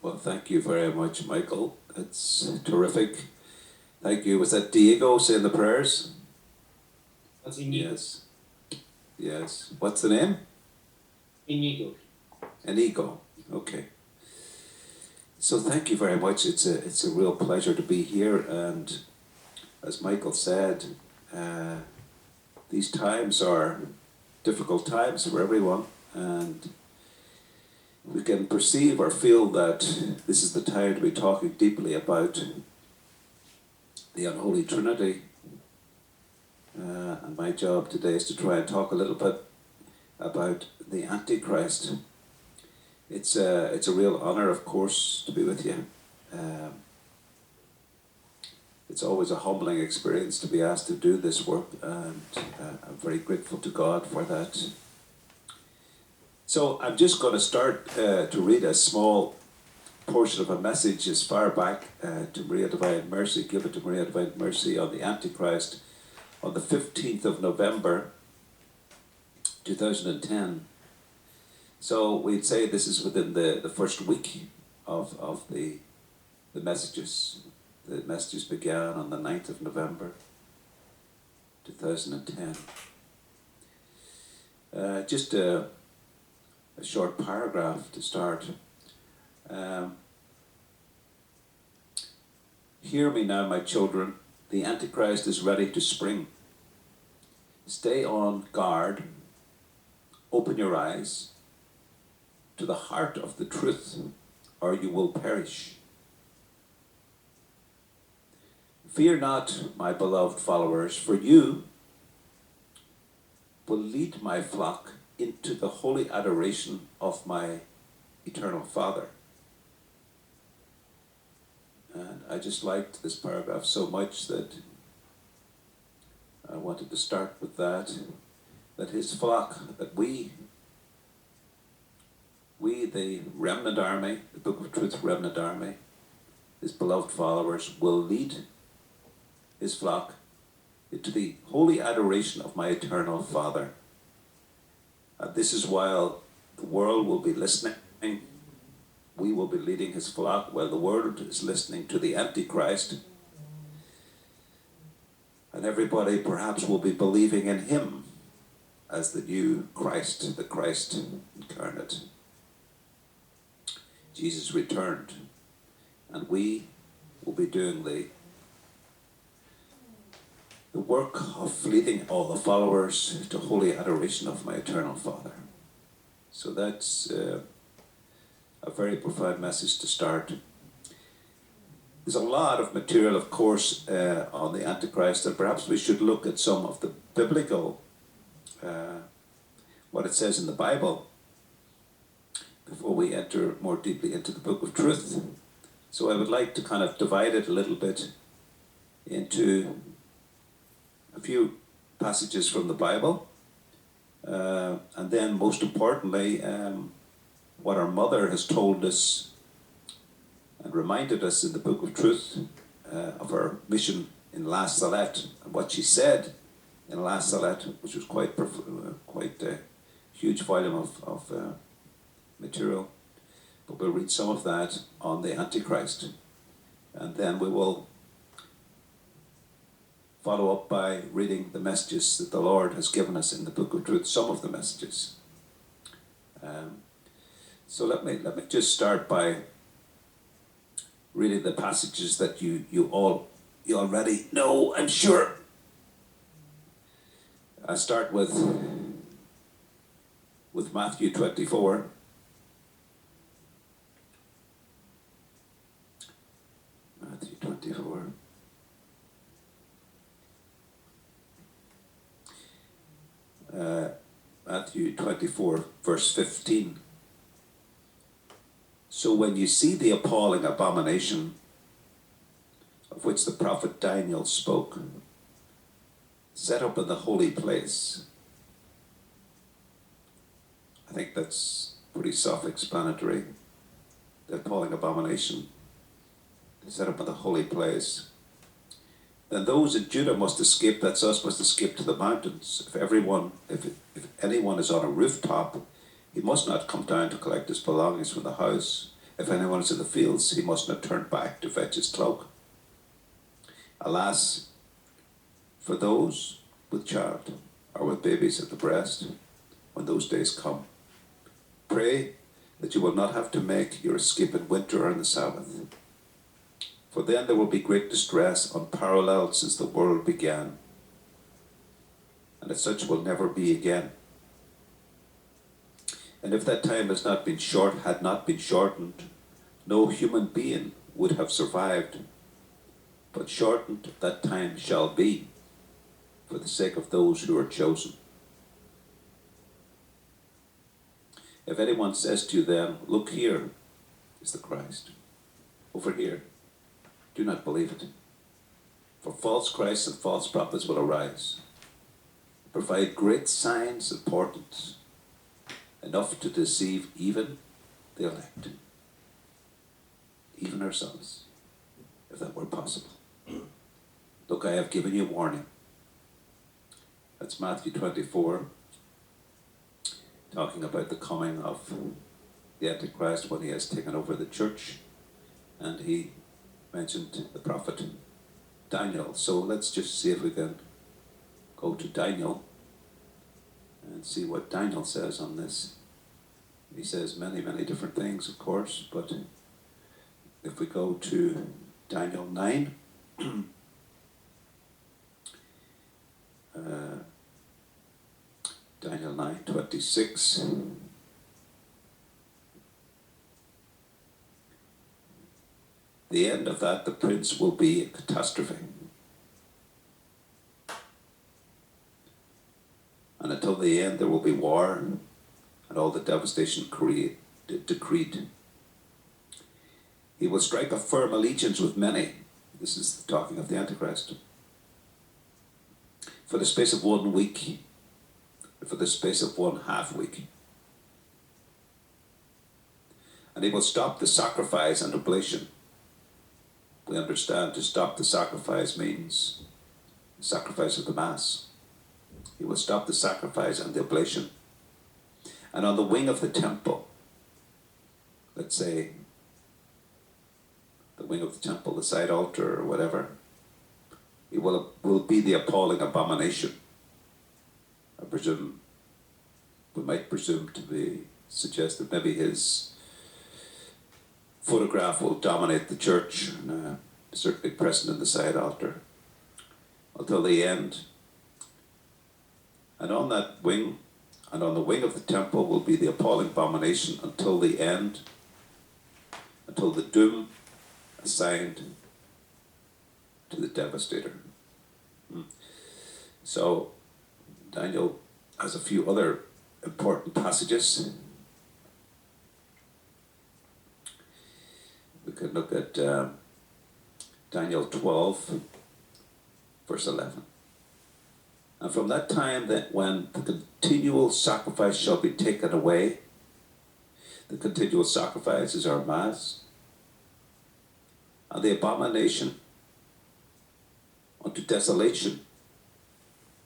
Well, thank you very much, Michael. It's terrific. Thank you. Was that Diego saying the prayers? That's Inigo. Yes. Yes. What's the name? Inigo. Inigo. Okay. So thank you very much. It's a real pleasure to be here. And as Michael said, uh, these times are difficult times for everyone, and we can perceive or feel that this is the time to be talking deeply about the Unholy Trinity. And my job today is to try and talk a little bit about the Antichrist. It's a real honor, of course, to be with you. Um, it's always a humbling experience to be asked to do this work, and I'm very grateful to God for that. So I'm just going to start to read a small portion of a message as far back to Maria Divine Mercy, given to Maria Divine Mercy on the Antichrist on the 15th of November 2010. So we'd say this is within the first week of the messages. The messages began on the 9th of November 2010. Just a short paragraph to start. Hear me now, my children, the Antichrist is ready to spring. Stay on guard, open your eyes to the heart of the truth, or you will perish. Fear not, my beloved followers, for you will lead my flock into the holy adoration of my eternal Father. And I just liked this paragraph so much that I wanted to start with that his flock, that we the remnant army, the Book of Truth remnant army, his beloved followers, will lead his flock into the holy adoration of my eternal Father. And this is while the world will be listening, we will be leading his flock while the world is listening to the Antichrist. And everybody perhaps will be believing in him as the new Christ, the Christ incarnate. Jesus returned, and we will be doing the work of leading all the followers to holy adoration of my eternal Father. So that's a very profound message to start. There's a lot of material, of course, on the Antichrist, and perhaps we should look at some of the biblical, what it says in the Bible, before we enter more deeply into the Book of Truth. So I would like to kind of divide it a little bit into a few passages from the Bible, and then most importantly, what our mother has told us and reminded us in the Book of Truth of her mission in La Salette, and what she said in La Salette, which was quite a huge volume of material. But we'll read some of that on the Antichrist, and then we will follow up by reading the messages that the Lord has given us in the Book of Truth, some of the messages. So let me just start by reading the passages that you already know, I'm sure. I start with Matthew 24. Matthew 24. Matthew 24, verse 15. So when you see the appalling abomination of which the prophet Daniel spoke, set up in the holy place. I think that's pretty self-explanatory. The appalling abomination set up in the holy place. Then those in Judah must escape, that's us, must escape to the mountains. If anyone is on a rooftop, he must not come down to collect his belongings from the house. If anyone is in the fields, he must not turn back to fetch his cloak. Alas, for those with child or with babies at the breast, when those days come. Pray that you will not have to make your escape in winter or in the Sabbath. For then there will be great distress unparalleled since the world began, and as such will never be again. And if that time had not been shortened, no human being would have survived. But shortened that time shall be, for the sake of those who are chosen. If anyone says to you then, look, here is the Christ, over here, do not believe it. For false Christs and false prophets will arise, provide great signs and portents, enough to deceive even the elect, even ourselves, if that were possible. Look, I have given you warning. That's Matthew 24, talking about the coming of the Antichrist when he has taken over the church, and he mentioned the prophet Daniel. So let's just see if we can go to Daniel and see what Daniel says on this. He says many, many different things, of course, but if we go to Daniel 9, Daniel 9:26. The end of that, the prince will be a catastrophe. And until the end, there will be war and all the devastation decreed. He will strike a firm allegiance with many. This is talking of the Antichrist. For the space of 1 week, for the space of 1 half week. And he will stop the sacrifice and oblation. We understand to stop the sacrifice means the sacrifice of the Mass. He will stop the sacrifice and the oblation. And on the wing of the temple, let's say the wing of the temple, the side altar or whatever, it will be the appalling abomination. I presume, we might presume to be suggested maybe his photograph will dominate the church and certainly present in the side altar until the end. And on that wing, and on the wing of the temple will be the appalling abomination until the end, until the doom assigned to the devastator. So Daniel has a few other important passages. We could look at Daniel 12, verse 11. And from that time that when the continual sacrifice shall be taken away, the continual sacrifice is our Mass, and the abomination unto desolation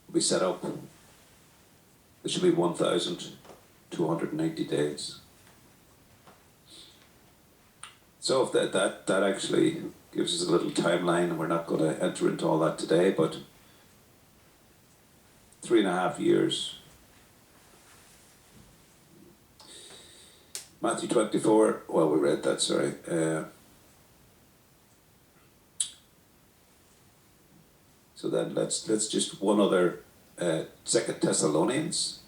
will be set up. There should be 1,290 days. So if that actually gives us a little timeline, and we're not going to enter into all that today, but 3.5 years. Matthew 24, well, we read that, sorry. So then let's just one other, 2 Thessalonians,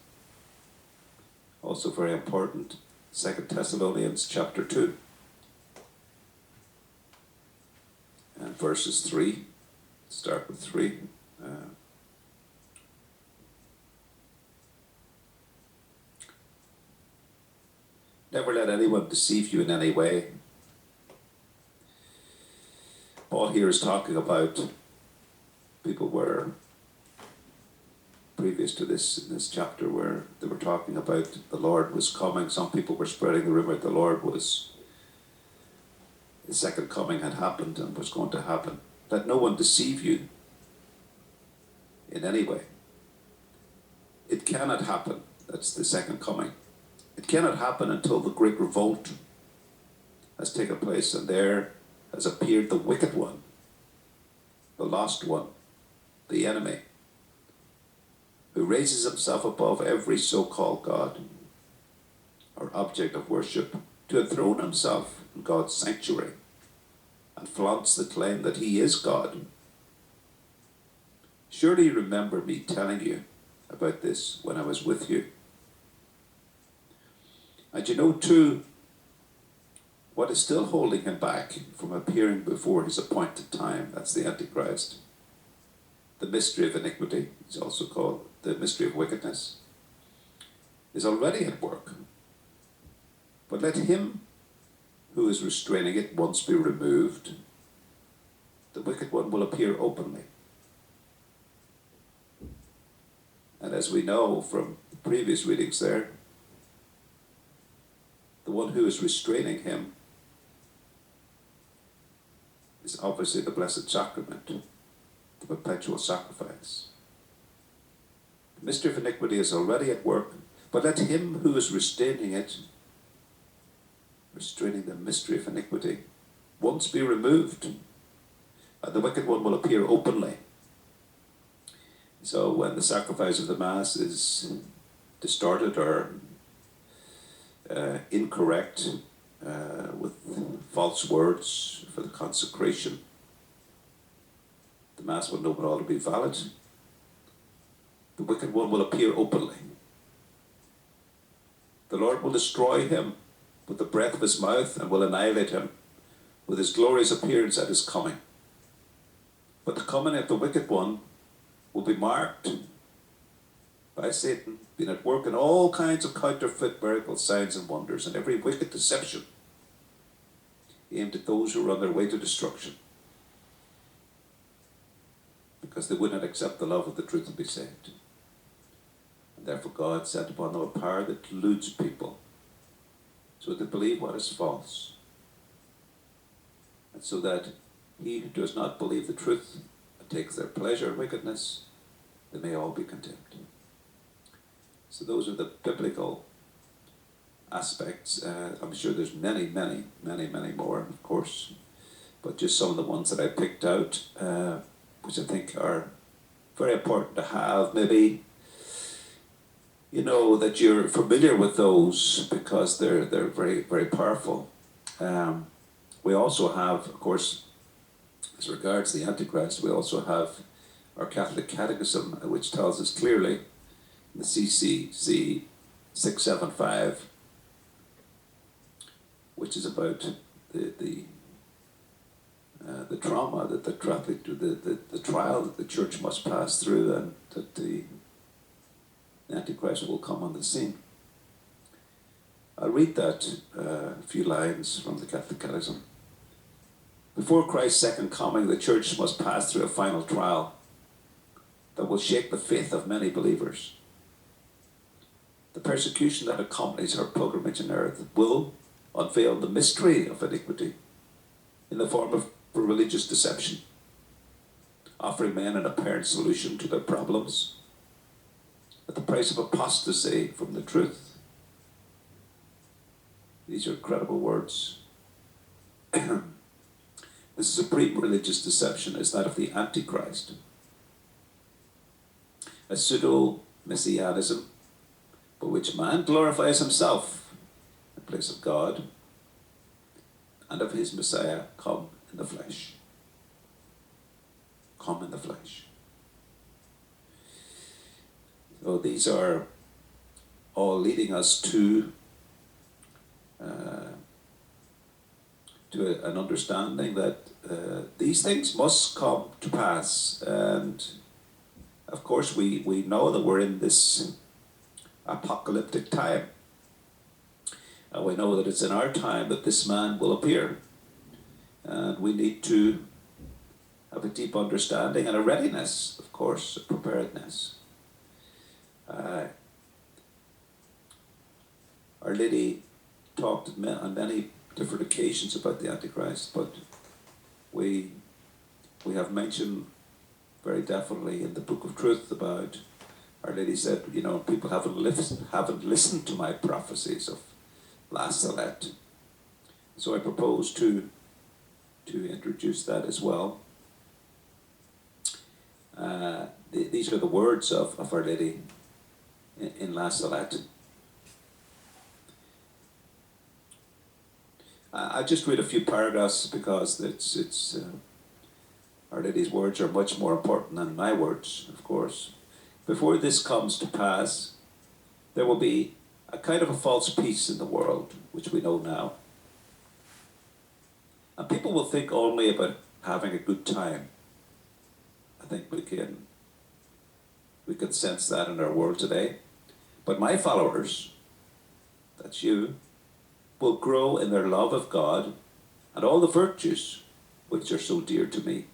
also very important, 2 Thessalonians chapter 2, and verses 3, start with 3. Never let anyone deceive you in any way. Paul here is talking about people were, previous to this, in this chapter, where they were talking about the Lord was coming. Some people were spreading the rumor the Lord was, his second coming had happened and was going to happen. Let no one deceive you in any way. It cannot happen. That's the second coming. It cannot happen until the great revolt has has taken place, and there has appeared the wicked one, the lost one, the enemy, who raises himself above every so-called God or object of worship to enthrone himself in God's sanctuary, and flaunts the claim that he is God. Surely you remember me telling you about this when I was with you. And you know too what is still holding him back from appearing before his appointed time. That's the Antichrist. The mystery of iniquity, it's also called the mystery of wickedness, is already at work. But let him who is restraining it once be removed, the wicked one will appear openly. And as we know from the previous readings there, the one who is restraining him is obviously the Blessed Sacrament, the perpetual sacrifice. The mystery of iniquity is already at work, but let him who is restraining it, restraining the mystery of iniquity, once be removed, and the wicked one will appear openly. So when the sacrifice of the Mass is distorted or incorrect, with false words for the consecration, the Mass will know it all to be valid. The wicked one will appear openly. The Lord will destroy him with the breath of his mouth and will annihilate him with his glorious appearance at his coming. But the coming of the wicked one will be marked by Satan being at work in all kinds of counterfeit miracles, signs and wonders, and every wicked deception aimed at those who are on their way to destruction, because they would not accept the love of the truth and be saved. And therefore God sent upon them a power that deludes people, so they believe what is false, and so that he who does not believe the truth and takes their pleasure in wickedness, they may all be condemned. So those are the biblical aspects. I'm sure there's many more, of course, but just some of the ones that I picked out, which I think are very important to have. Maybe, you know, that you're familiar with those, because they're very, very powerful. We also have, of course, as regards the Antichrist, we also have our Catholic Catechism, which tells us clearly, the CCC 675, which is about the trauma that the trial that the Church must pass through, and that the Antichrist will come on the scene. I'll read that few lines from the Catholic Catechism. Before Christ's second coming, the Church must pass through a final trial that will shake the faith of many believers. The persecution that accompanies her pilgrimage on earth will unveil the mystery of iniquity in the form of religious deception, offering men an apparent solution to their problems at the price of apostasy from the truth. These are incredible words. The supreme religious deception is that of the Antichrist, a pseudo-messianism by which man glorifies himself in place of God, and of his Messiah come in the flesh. Come in the flesh. So these are all leading us to an understanding that these things must come to pass. And of course we know that we're in this apocalyptic time. And we know that it's in our time that this man will appear. And we need to have a deep understanding and a readiness, of course, a preparedness. Our Lady talked on many different occasions about the Antichrist, but we have mentioned very definitely in the Book of Truth about, Our Lady said, you know, people haven't listened to my prophecies of La Salette, So I propose to introduce that as well. These are the words of Our Lady in La Salette. I just read a few paragraphs because it's Our Lady's words are much more important than my words, of course. Before this comes to pass, there will be a kind of a false peace in the world, which we know now. And people will think only about having a good time. I think we can sense that in our world today. But my followers, that's you, will grow in their love of God and all the virtues which are so dear to me.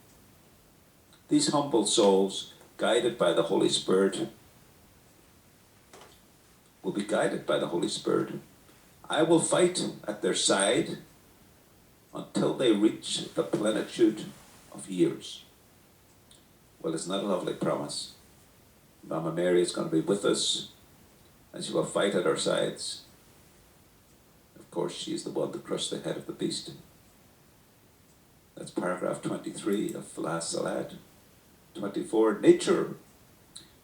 These humble souls, guided by the Holy Spirit, will be guided by the Holy Spirit. I will fight at their side until they reach the plenitude of years. Well, isn't that a lovely promise? Mama Mary is going to be with us, and she will fight at our sides. Of course, she is the one to crush the head of the beast. That's paragraph 23 of La Salette. 24, nature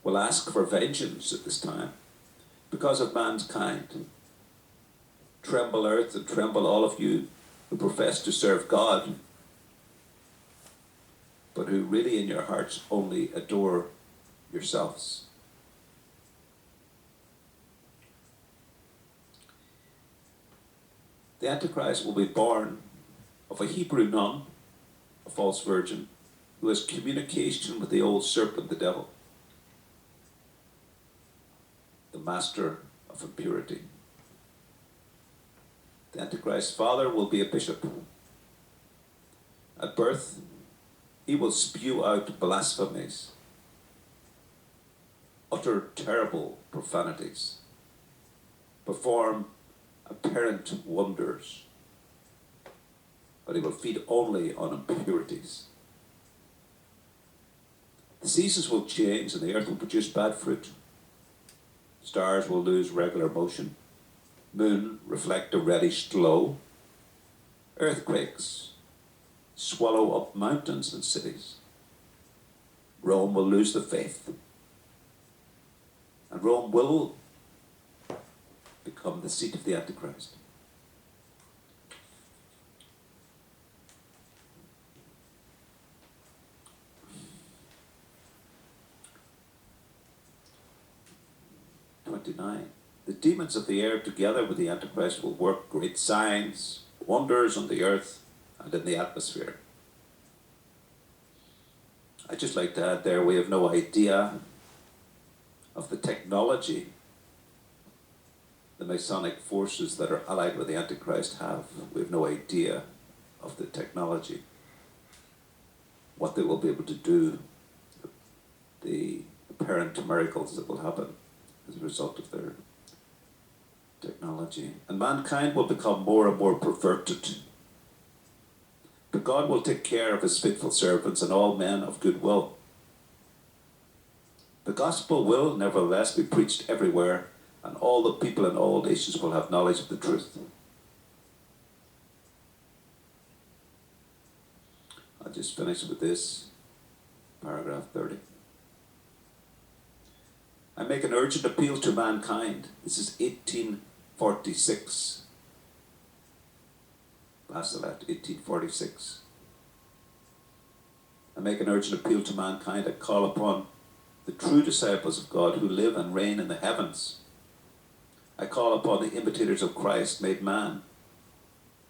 will ask for vengeance at this time because of mankind. Tremble, earth, and tremble, all of you who profess to serve God, but who really in your hearts only adore yourselves. The Antichrist will be born of a Hebrew nun, a false virgin, who has communication with the old serpent, the devil, the master of impurity. The Antichrist's father will be a bishop. At birth, he will spew out blasphemies, utter terrible profanities, perform apparent wonders, but he will feed only on impurities. The seasons will change and the earth will produce bad fruit. Stars will lose regular motion. Moon reflect a reddish glow. Earthquakes swallow up mountains and cities. Rome will lose the faith. And Rome will become the seat of the Antichrist. The demons of the air together with the Antichrist will work great signs, wonders on the earth and in the atmosphere. I'd just like to add there, we have no idea of the technology the Masonic forces that are allied with the Antichrist have. We have no idea of the technology, what they will be able to do, the apparent miracles that will happen as a result of their technology. And mankind will become more and more perverted. But God will take care of his faithful servants and all men of good will. The gospel will nevertheless be preached everywhere, and all the people in all nations will have knowledge of the truth. I'll just finish with this, paragraph 30. I make an urgent appeal to mankind. This is 1846. La Salette, 1846. I make an urgent appeal to mankind. I call upon the true disciples of God who live and reign in the heavens. I call upon the imitators of Christ made man,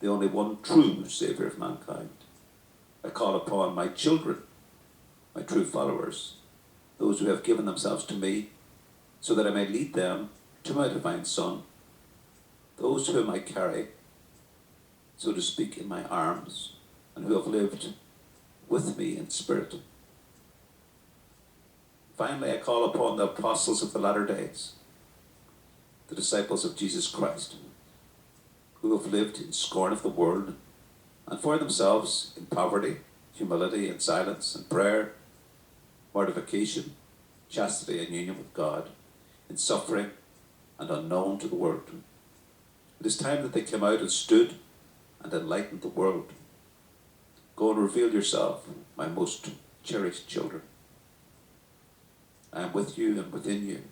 the only one true Saviour of mankind. I call upon my children, my true followers, those who have given themselves to me, so that I may lead them to my divine Son, those whom I carry, so to speak, in my arms, and who have lived with me in spirit. Finally, I call upon the apostles of the latter days, the disciples of Jesus Christ, who have lived in scorn of the world, and for themselves in poverty, humility, and silence, and prayer, mortification, chastity, and union with God, in suffering and unknown to the world. It is time that they came out and stood and enlighten the world. Go and reveal yourself, my most cherished children. I am with you and within you,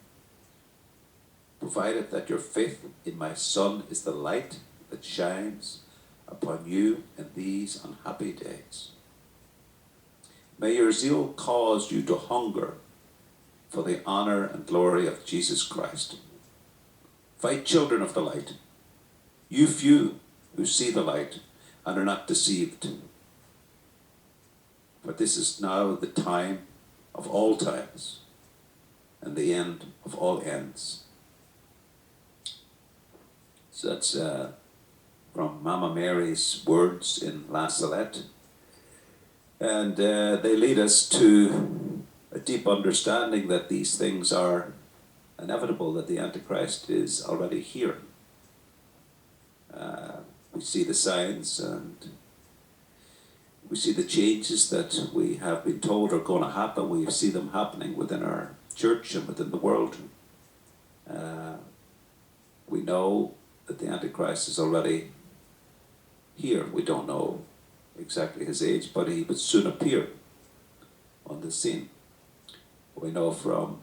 provided that your faith in my Son is the light that shines upon you in these unhappy days. May your zeal cause you to hunger for the honor and glory of Jesus Christ. Fight, children of the light, you few who see the light and are not deceived. For this is now the time of all times and the end of all ends. So that's from Mama Mary's words in La Salette. And they lead us to a deep understanding that these things are inevitable, that the Antichrist is already here. We see the signs and we see the changes that we have been told are going to happen. We see them happening within our church and within the world. We know that the Antichrist is already here. We don't know exactly his age, but he would soon appear on the scene. We know from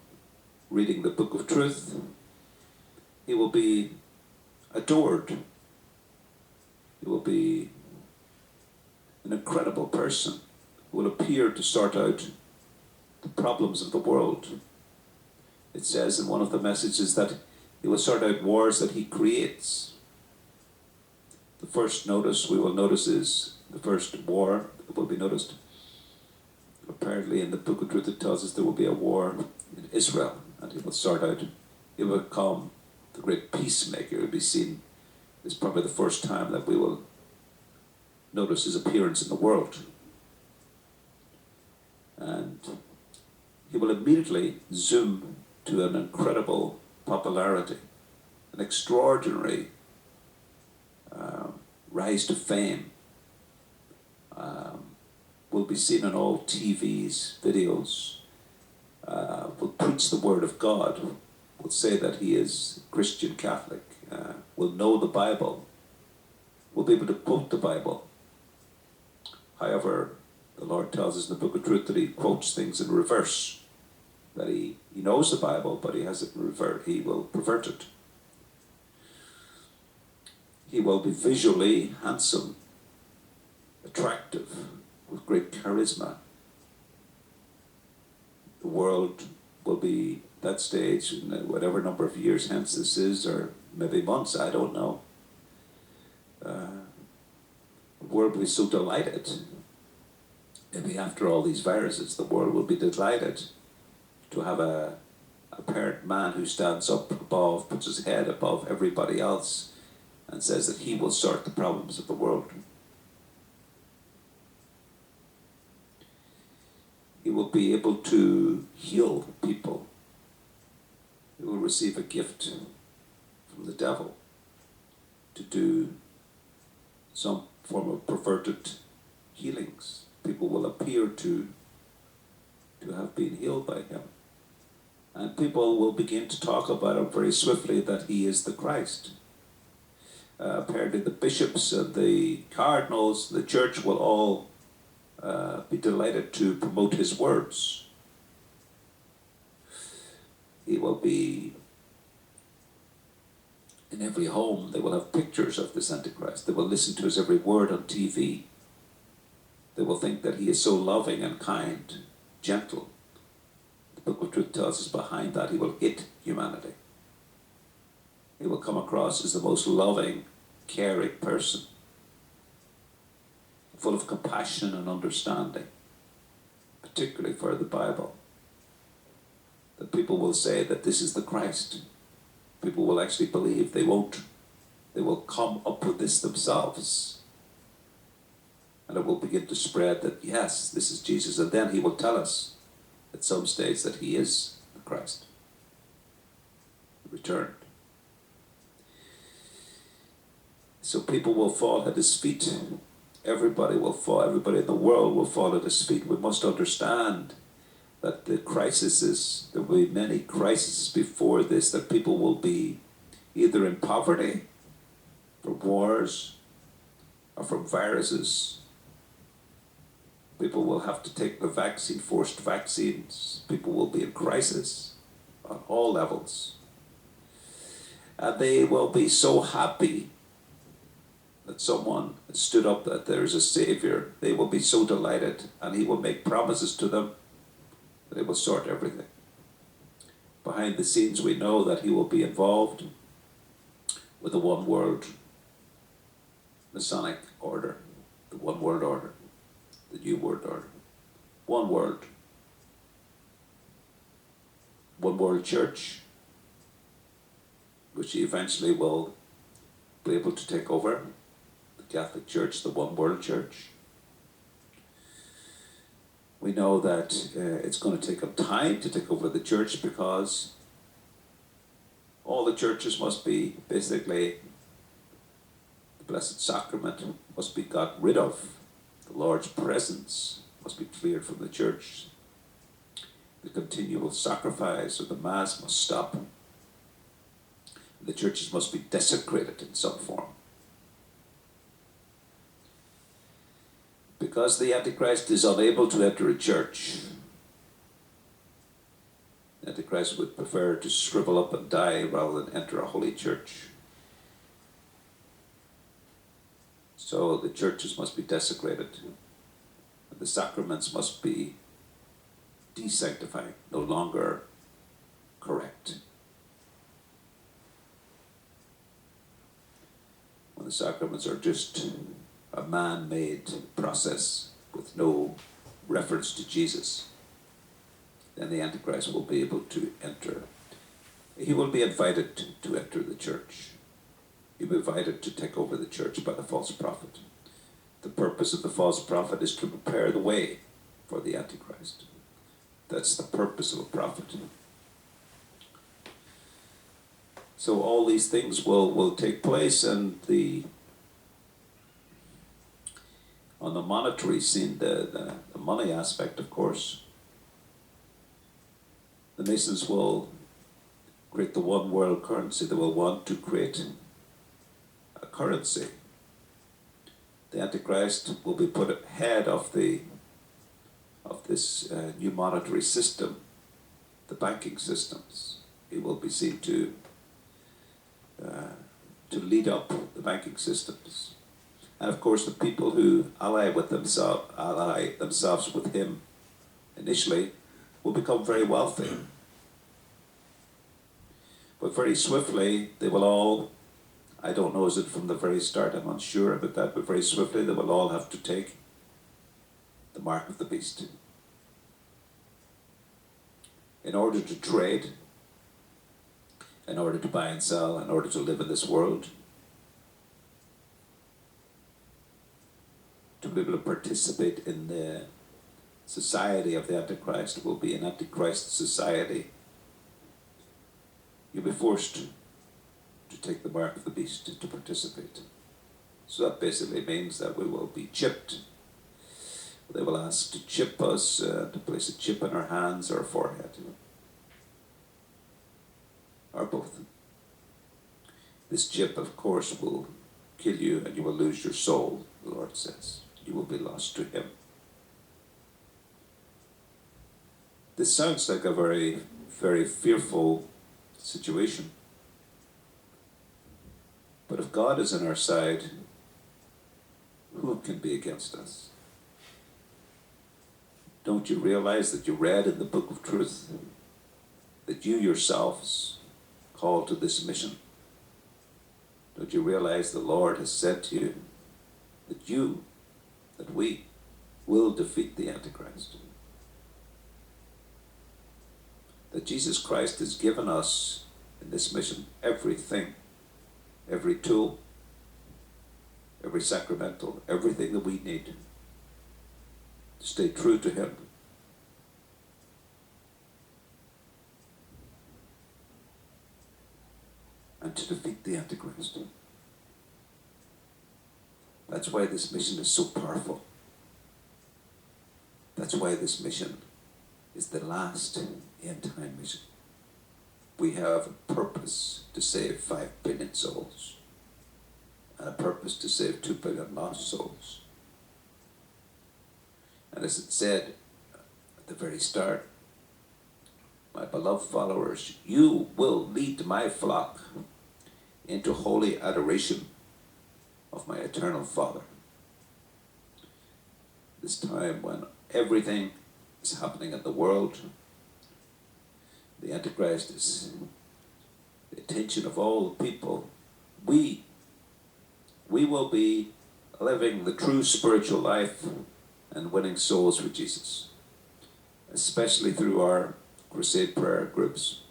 reading the Book of Truth, he will be adored. He will be an incredible person who will appear to sort out the problems of the world. It says in one of the messages that he will sort out wars that he creates. The first notice we will notice is the first war that will be noticed. Apparently in the Book of Truth it tells us there will be a war in Israel, and he will sort out, he will become the great peacemaker. It will be seen as probably the first time that we will notice his appearance in the world. And he will immediately zoom to an incredible popularity, an extraordinary rise to fame. Will be seen on all TVs, videos, will preach the word of God, will say that he is Christian Catholic, will know the Bible, will be able to quote the Bible. However, the Lord tells us in the Book of Truth that he quotes things in reverse, that he knows the Bible, but he has it he will pervert it. He will be visually handsome, attractive, with great charisma. The world will be at that stage, in whatever number of years hence this is, or maybe months, I don't know. The world will be so delighted. Maybe after all these viruses, the world will be delighted to have a apparent man who stands up above, puts his head above everybody else, and says that he will sort the problems of the world. He will be able to heal people. He will receive a gift from the devil to do some form of perverted healings. People will appear to have been healed by him. And people will begin to talk about him very swiftly that he is the Christ. Apparently the bishops and the cardinals, the church will all be delighted to promote his words. He will be in every home. They will have pictures of this Antichrist. They will listen to his every word on TV. They will think that he is so loving and kind, gentle. The Book of Truth tells us behind that he will hate humanity. He will come across as the most loving, caring person, full of compassion and understanding, particularly for the Bible. That people will say that this is the Christ. People will actually believe. They won't. They will come up with this themselves. And it will begin to spread that, yes, this is Jesus. And then he will tell us at some stage that he is the Christ, returned. So people will fall at his feet. Everybody will fall. Everybody in the world will fall at his feet. We must understand that the crises, there will be many crises before this, that people will be either in poverty, for wars, or from viruses. People will have to take the vaccine, forced vaccines. People will be in crisis on all levels. And they will be so happy that someone stood up, that there is a Savior. They will be so delighted, and He will make promises to them that He will sort everything. Behind the scenes, we know that He will be involved with the one world Masonic order, the one world order, the new world order. One world. One world church, which He eventually will be able to take over. The Catholic Church, the one world church. We know that it's going to take Him time to take over the church, because all the churches must be basically, the Blessed Sacrament must be got rid of. The Lord's presence must be cleared from the church. The continual sacrifice of the Mass must stop. The churches must be desecrated in some form. Because the Antichrist is unable to enter a church, the Antichrist would prefer to shrivel up and die rather than enter a holy church. So the churches must be desecrated, and the sacraments must be desanctifying, no longer correct. When the sacraments are just a man-made process with no reference to Jesus, then the Antichrist will be able to enter. He will be invited to enter the church. He'll be invited to take over the church by the false prophet. The purpose of the false prophet is to prepare the way for the Antichrist. That's the purpose of a prophet. So all these things will take place, and on the monetary scene, the money aspect, of course, the Masons will create the one world currency. They will want to create a currency. The Antichrist will be put ahead of this new monetary system, the banking systems. He will be seen to lead up the banking systems. And of course, the people who ally themselves with him initially will become very wealthy. But very swiftly, they will all, I don't know, is it from the very start? I'm unsure about that, but very swiftly they will all have to take the mark of the beast. In order to trade, in order to buy and sell, in order to live in this world, to be able to participate in the society of the Antichrist, will be an Antichrist society. You'll be forced to take the mark of the beast to participate. So that basically means that we will be chipped. They will ask to chip us, to place a chip in our hands or forehead, or both. This chip, of course, will kill you, and you will lose your soul, the Lord says. You will be lost to Him. This sounds like a very, very fearful situation. But if God is on our side, who can be against us? Don't you realize that you read in the book of truth that you yourselves called to this mission? Don't you realize the Lord has said to you that we will defeat the Antichrist? That Jesus Christ has given us in this mission everything, every tool, every sacramental, everything that we need to stay true to Him. And to defeat the Antichrist. That's why this mission is so powerful. That's why this mission is the last end-time mission. We have a purpose to save 5 billion souls. and a purpose to save 2 billion lost souls. And as it said at the very start, my beloved followers, you will lead my flock into holy adoration of my eternal Father. This time when everything is happening in the world, the Antichrist is the attention of all the people, we will be living the true spiritual life and winning souls for Jesus, especially through our crusade prayer groups.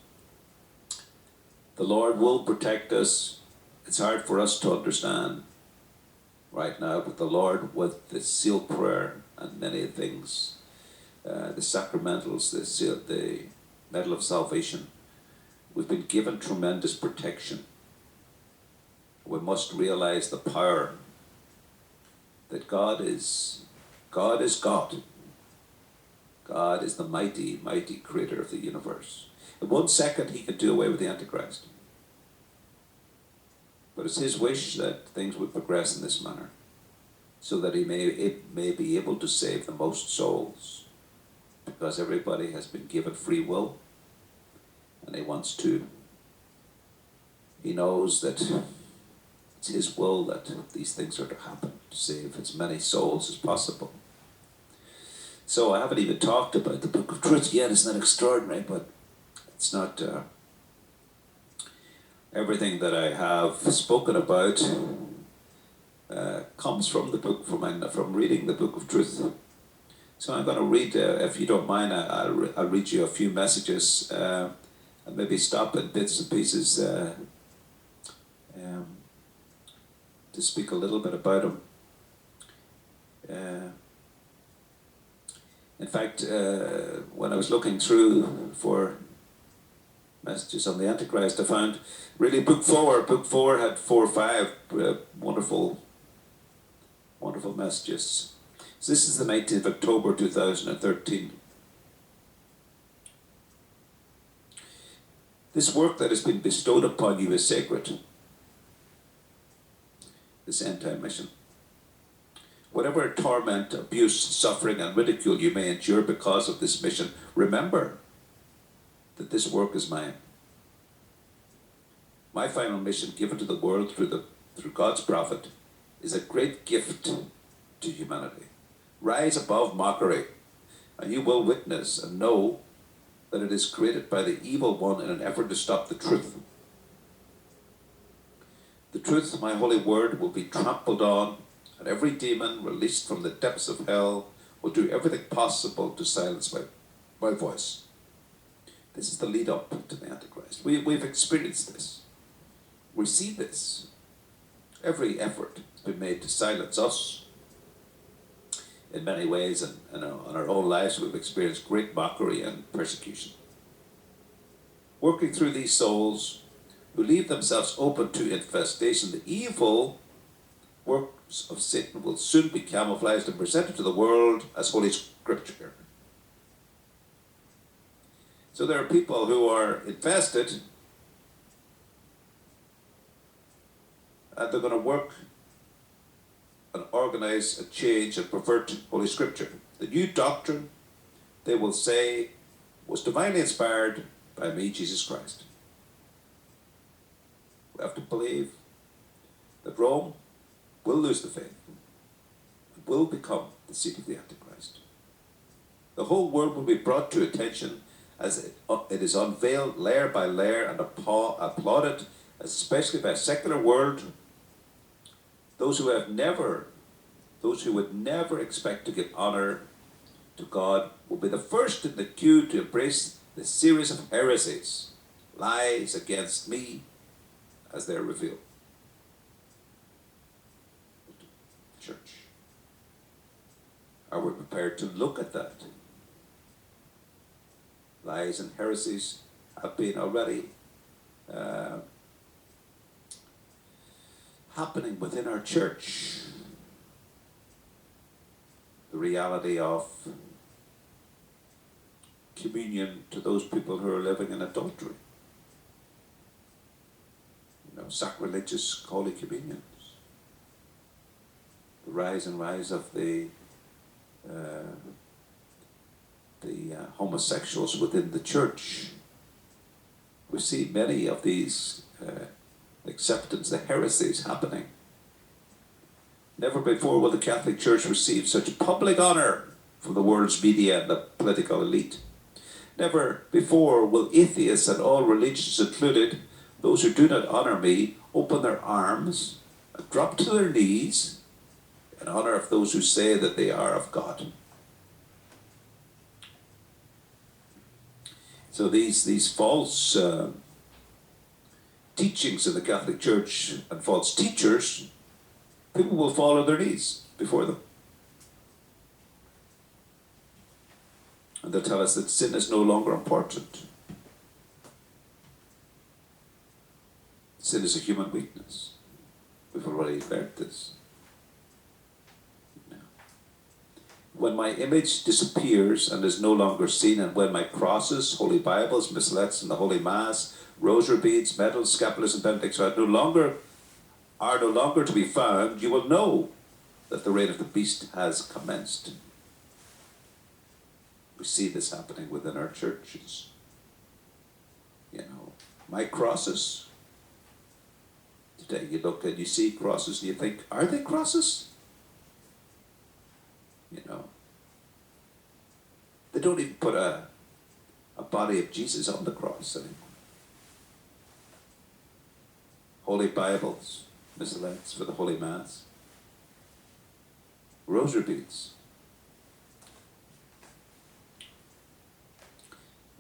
The Lord will protect us. It's hard for us to understand right now, but the Lord, with the seal prayer and many things, the sacramentals, the medal of salvation, we've been given tremendous protection. We must realize the power that God is God. God is the mighty, mighty creator of the universe. In 1 second, he could do away with the Antichrist. But it's his wish that things would progress in this manner, so that he may be able to save the most souls, because everybody has been given free will, and he wants to. He knows that it's his will that these things are to happen, to save as many souls as possible. So I haven't even talked about the Book of Truth yet. Isn't that extraordinary? But it's not everything that I have spoken about comes from the book, from reading the Book of Truth. So I'm going to read, if you don't mind, I'll read you a few messages and maybe stop at bits and pieces to speak a little bit about them. In fact, when I was looking through for messages on the Antichrist, I found really book four had 4 or 5 wonderful messages. So this is the 19th of October 2013. This work that has been bestowed upon you is sacred. This end-time mission. Whatever torment, abuse, suffering, and ridicule you may endure because of this mission, remember that this work is mine. My final mission given to the world through God's prophet is a great gift to humanity. Rise above mockery, and you will witness and know that it is created by the evil one in an effort to stop the truth. The truth, my holy word, will be trampled on, and every demon released from the depths of hell will do everything possible to silence my voice. This is the lead up to the Antichrist. We've experienced this. We see this. Every effort has been made to silence us. In many ways, and in our own lives, we've experienced great mockery and persecution. Working through these souls who leave themselves open to infestation, the evil works of Satan will soon be camouflaged and presented to the world as Holy Scripture. So there are people who are infested, and they're going to work and organize a change and pervert Holy Scripture. The new doctrine, they will say, was divinely inspired by me, Jesus Christ. We have to believe that Rome will lose the faith and will become the seat of the Antichrist. The whole world will be brought to attention as it is unveiled layer by layer and applauded, especially by a secular world. Those who would never expect to give honor to God will be the first in the queue to embrace the series of heresies, lies against me, as they're revealed. Church, are we prepared to look at that? Lies and heresies have been already happening within our church. The reality of communion to those people who are living in adultery. Sacrilegious Holy Communions. the rise of the homosexuals within the church. We see many of these acceptance, the heresies happening. Never before will the Catholic Church receive such public honour from the world's media and the political elite. Never before will atheists and all religions included, those who do not honour me, open their arms and drop to their knees in honour of those who say that they are of God. So these false teachings in the Catholic Church and false teachers, people will fall on their knees before them. And they'll tell us that sin is no longer important. Sin is a human weakness. We've already learned this. When my image disappears and is no longer seen, and when my crosses, holy Bibles, missalettes, and the Holy Mass, rosary beads, medals, scapulars, and benedicts are no longer to be found, you will know that the reign of the beast has commenced. We see this happening within our churches. You know, my crosses. Today you look and you see crosses and you think, are they crosses? You know, they don't even put a body of Jesus on the cross anymore. Holy Bibles, missalettes for the Holy Mass, rosary beads,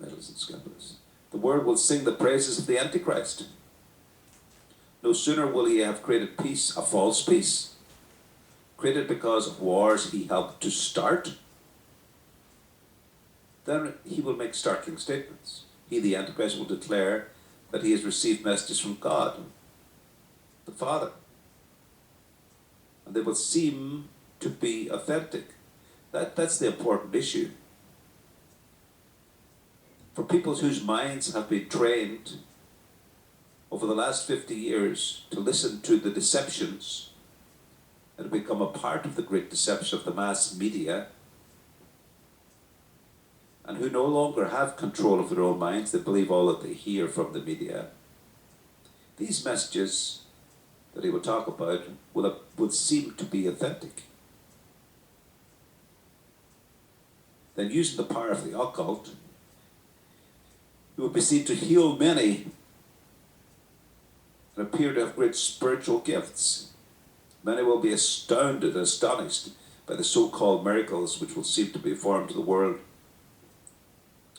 medals and scapulars. The world will sing the praises of the Antichrist. No sooner will he have created peace, a false peace, created because of wars he helped to start, then he will make startling statements. He, the Antichrist, will declare that he has received messages from God, the Father. And they will seem to be authentic. That's the important issue. For people whose minds have been trained over the last 50 years to listen to the deceptions that have become a part of the great deception of the mass media, and who no longer have control of their own minds, they believe all that they hear from the media. These messages that he will talk about will seem to be authentic. Then, using the power of the occult, he will be seen to heal many and appear to have great spiritual gifts. Many will be astounded and astonished by the so-called miracles which will seem to be performed to the world.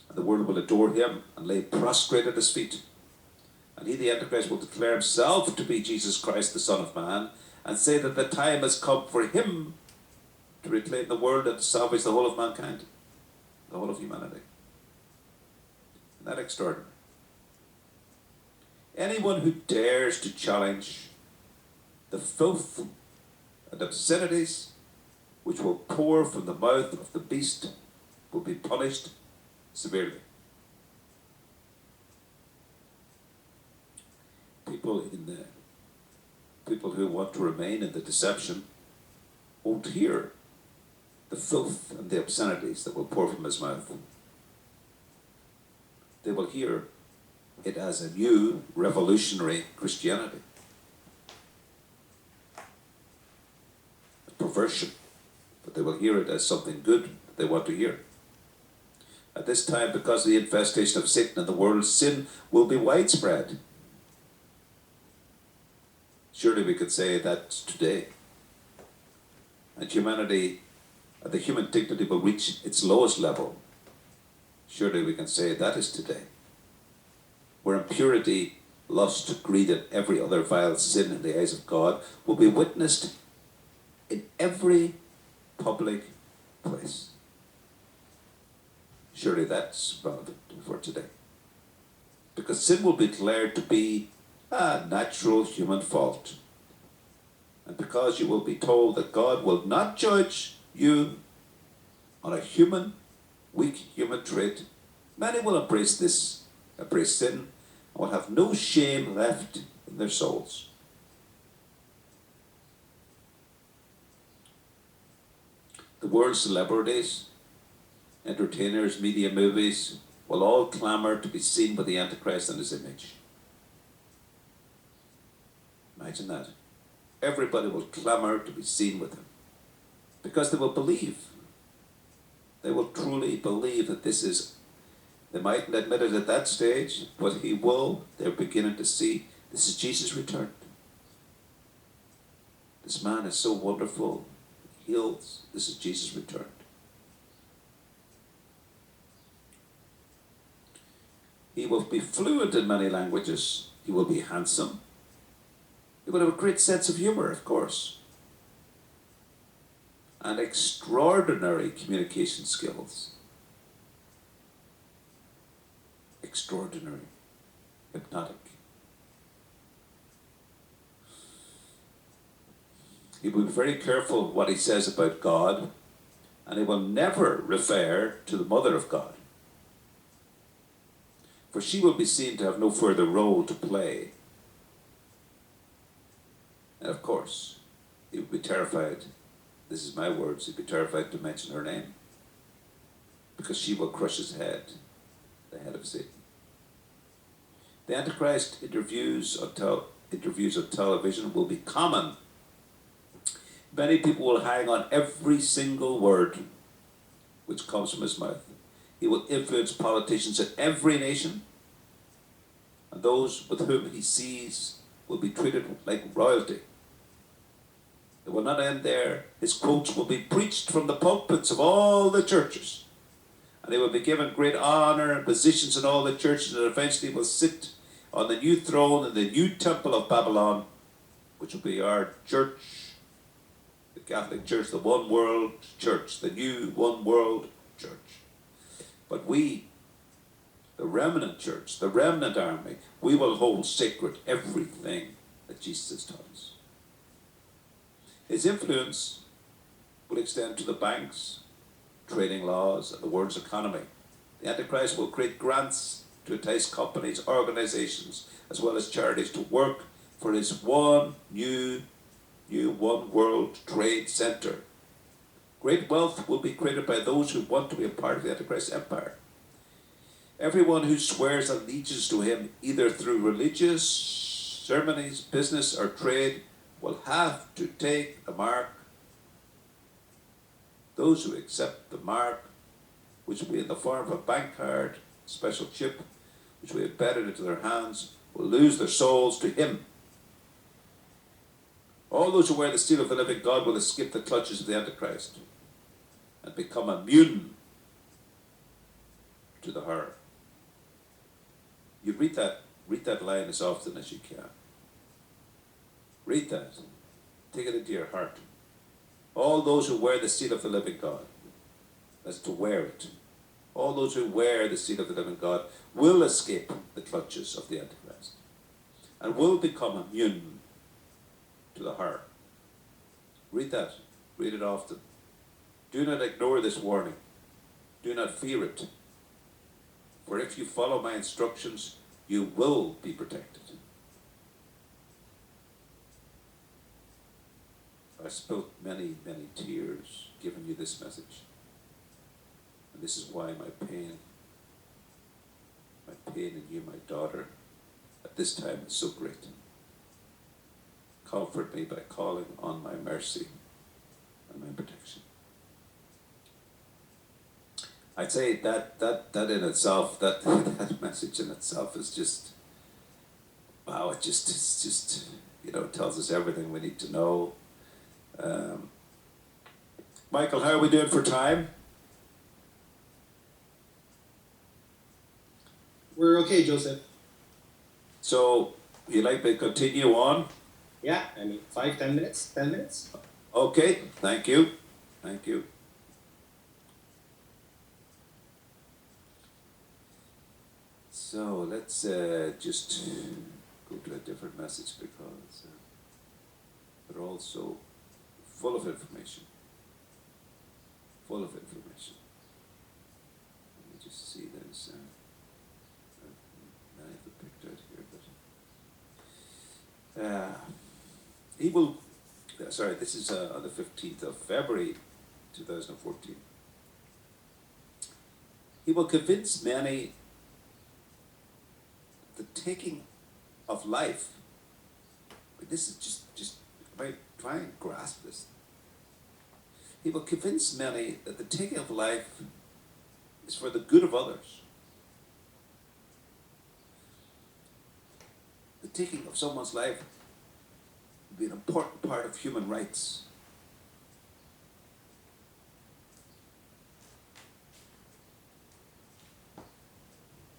And the world will adore him and lay prostrate at his feet. And he, the Antichrist, will declare himself to be Jesus Christ, the Son of Man, and say that the time has come for him to reclaim the world and to salvage the whole of mankind, the whole of humanity. Isn't that extraordinary? Anyone who dares to challenge the filth and obscenities which will pour from the mouth of the beast will be punished severely. People who want to remain in the deception won't hear the filth and the obscenities that will pour from his mouth. They will hear it as a new revolutionary Christianity. A perversion, but they will hear it as something good that they want to hear. At this time, because of the infestation of Satan in the world, sin will be widespread. Surely we could say that's today. And humanity, the human dignity will reach its lowest level. Surely we can say that is today. Where impurity, lust, greed, and every other vile sin in the eyes of God will be witnessed in every public place. Surely that's relevant for today. Because sin will be declared to be a natural human fault. And because you will be told that God will not judge you on a weak human trait, many will embrace sin, and will have no shame left in their souls. The world's celebrities, entertainers, media, movies will all clamour to be seen with the Antichrist and his image. Imagine that. Everybody will clamour to be seen with him because they will believe. They will truly believe that this is, they mightn't admit it at that stage, but they're beginning to see, this is Jesus returned. This man is so wonderful, he heals, this is Jesus returned. He will be fluent in many languages. He will be handsome. He will have a great sense of humour, of course. And extraordinary communication skills. Extraordinary. Hypnotic. He will be very careful what he says about God, and he will never refer to the Mother of God. For she will be seen to have no further role to play. And of course, he would be terrified, this is my words, he'd be terrified to mention her name. Because she will crush his head, the head of Satan. The Antichrist interviews on television will be common. Many people will hang on every single word which comes from his mouth. He will influence politicians in every nation, and those with whom he sees will be treated like royalty. It will not end there. His quotes will be preached from the pulpits of all the churches, and he will be given great honour and positions in all the churches, and eventually will sit on the new throne in the new temple of Babylon, which will be our church, the Catholic Church, the one world church, the new one world church. But we, the remnant church, the remnant army, we will hold sacred everything that Jesus has taught us. His influence will extend to the banks, trading laws, and the world's economy. The Antichrist will create grants to entice companies, organizations, as well as charities to work for his one new one world trade center. Great wealth will be created by those who want to be a part of the Antichrist empire. Everyone who swears allegiance to him, either through religious ceremonies, business, or trade, will have to take the mark. Those who accept the mark, which will be in the form of a bank card, special chip, which will be embedded into their hands, will lose their souls to him. All those who wear the seal of the living God will escape the clutches of the Antichrist and become immune to the horror. You read that line as often as you can. Read that. Take it into your heart. All those who wear the seal of the living God, that's to wear it. All those who wear the seal of the living God will escape the clutches of the Antichrist and will become immune to the horror. Read that. Read it often. Do not ignore this warning. Do not fear it. For if you follow my instructions, you will be protected. I spilt many, many tears giving you this message. And this is why my pain in you, my daughter, at this time is so great. Comfort me by calling on my mercy and my protection. I'd say that in itself, that message in itself is just, wow, it's just, tells us everything we need to know. Michael, how are we doing for time? We're okay, Joseph. So, you'd like me to continue on? Yeah, 10 minutes, 10 minutes. Okay, thank you. Thank you. So, let's just go to a different message because they're also full of information. Full of information. Let me just see, there's I have it picked out here, but he will, sorry, this is on the 15th of February. 2014. He will convince many the taking of life. But this is just about try and grasp this. He will convince many that the taking of life is for the good of others. The taking of someone's life would be an important part of human rights.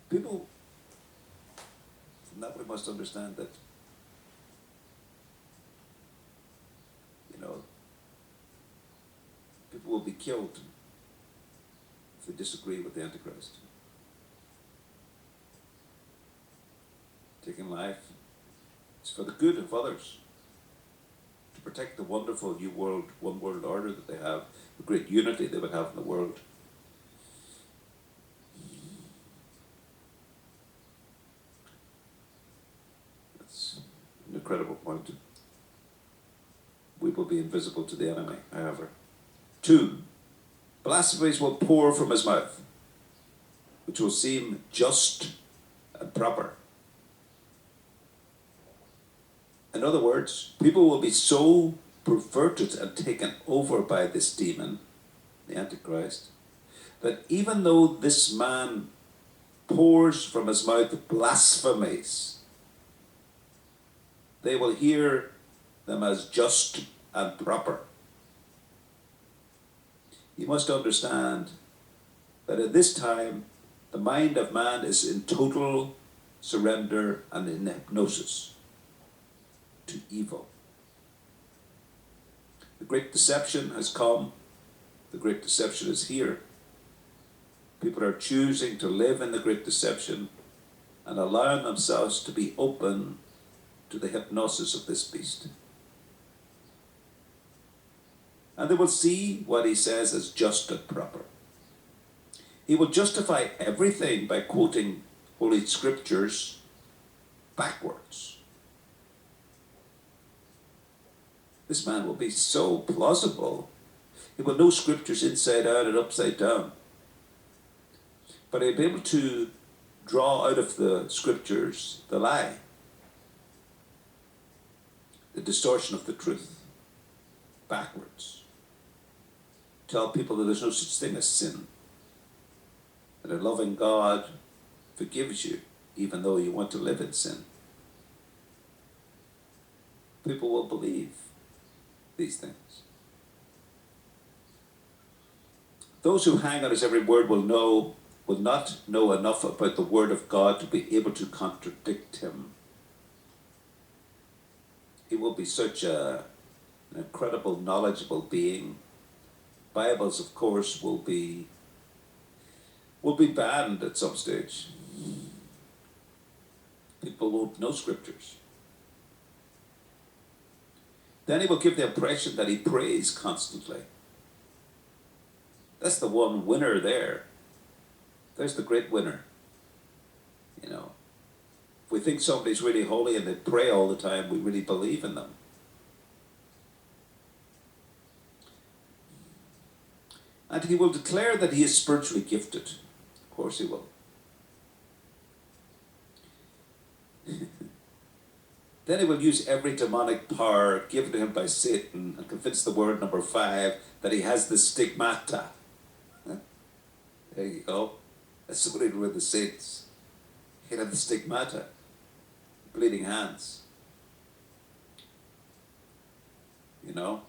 People, from that we must understand that, people will be killed if they disagree with the Antichrist. Taking life is for the good of others, to protect the wonderful new world, one world order that they have, the great unity they would have in the world. That's an incredible point. We will be invisible to the enemy, however. 2, blasphemies will pour from his mouth, which will seem just and proper. In other words, people will be so perverted and taken over by this demon, the Antichrist, that even though this man pours from his mouth blasphemies, they will hear them as just and proper. You must understand that at this time, the mind of man is in total surrender and in hypnosis to evil. The great deception has come. The great deception is here. People are choosing to live in the great deception and allowing themselves to be open to the hypnosis of this beast. And they will see what he says as just and proper. He will justify everything by quoting Holy Scriptures backwards. This man will be so plausible. He will know Scriptures inside out and upside down. But he'll be able to draw out of the Scriptures the lie, the distortion of the truth, backwards. Tell people that there's no such thing as sin, that a loving God forgives you even though you want to live in sin. People will believe these things. Those who hang on his every word will not know enough about the word of God to be able to contradict him. He will be such an incredible, knowledgeable being. Bibles, of course, will be banned at some stage. People won't know Scriptures. Then he will give the impression that he prays constantly. That's the one winner there. There's the great winner. If we think somebody's really holy and they pray all the time, we really believe in them. And he will declare that he is spiritually gifted. Of course he will. Then he will use every demonic power given to him by Satan and convince the word number 5 that he has the stigmata. There you go. Associated with the saints. He'll have the stigmata. Bleeding hands. The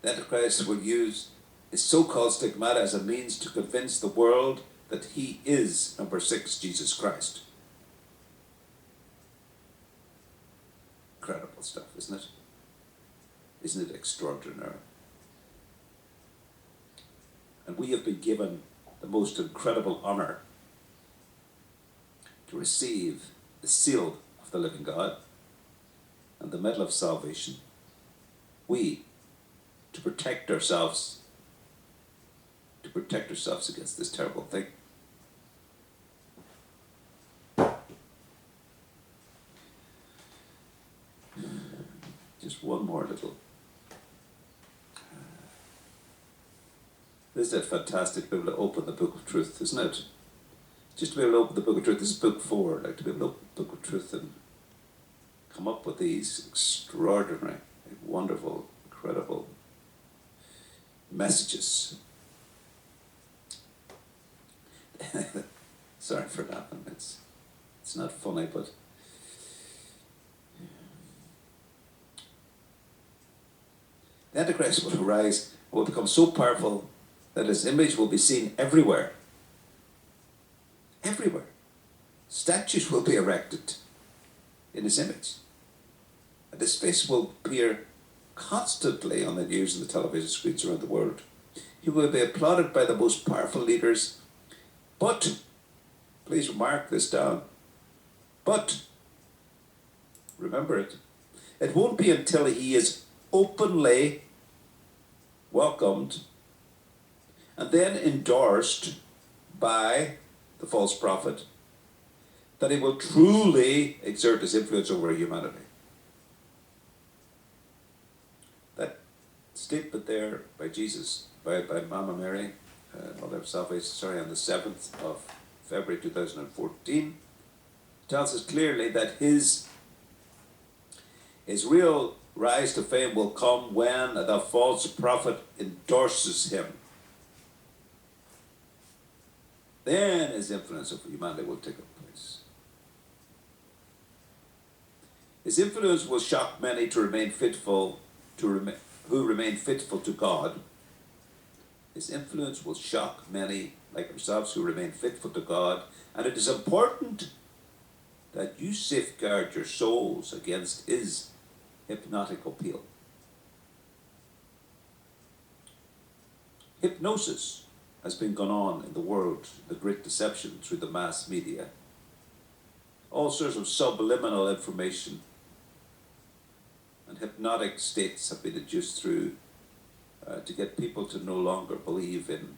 Antichrist will use his so-called stigmata as a means to convince the world that he is, number 6, Jesus Christ. Incredible stuff, isn't it? Isn't it extraordinary? And we have been given the most incredible honor to receive the seal of the living God and the medal of salvation. We, to protect ourselves against this terrible thing. Just one more little Isn't it fantastic to be able to open the book of truth, isn't it? Just to be able to open the book of truth. This is book 4, like to be able to open the book of truth and come up with these extraordinary, wonderful, incredible messages. Sorry for laughing. It's not funny, but the Antichrist will arise and will become so powerful that his image will be seen everywhere. Everywhere. Statues will be erected in his image. And his face will appear constantly on the news and the television screens around the world. He will be applauded by the most powerful leaders. But, please mark this down, but, remember it won't be until he is openly welcomed and then endorsed by the false prophet that he will truly exert his influence over humanity. That statement there by Jesus, by Mama Mary, Mother of Salvation, on the 7th of February 2014, tells us clearly that his real rise to fame will come when the false prophet endorses him. Then his influence over humanity will take place. His influence will shock many to remain faithful, who remain faithful to God. His influence will shock many like ourselves who remain faithful to God, and it is important that you safeguard your souls against his hypnotic appeal. Hypnosis has been going on in the world, the great deception through the mass media. All sorts of subliminal information and hypnotic states have been induced through to get people to no longer believe in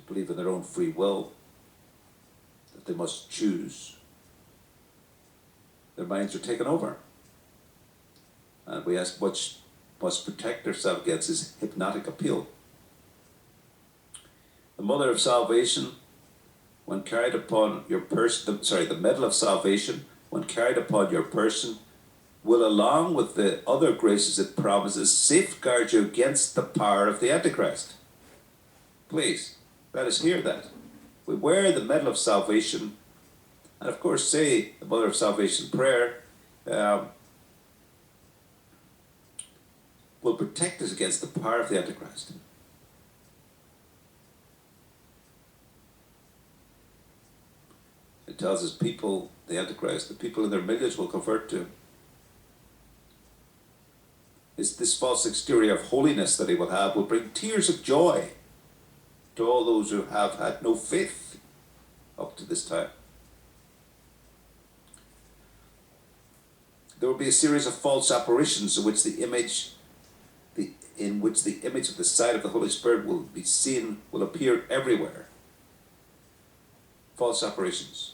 their own free will, that they must choose. Their minds are taken over. And we must protect ourselves against his hypnotic appeal. The Mother of Salvation, when carried upon your person, the medal of salvation, when carried upon your person, will, along with the other graces it promises, safeguard you against the power of the Antichrist. Please, let us hear that. We wear the medal of salvation, and of course say the Mother of Salvation prayer, will protect us against the power of the Antichrist. It tells us people, the Antichrist, the people in their millions will convert to him. This false exterior of holiness that he will have will bring tears of joy to all those who have had no faith up to this time. There will be a series of false apparitions in which the image of the side of the Holy Spirit will be seen, will appear everywhere. False apparitions.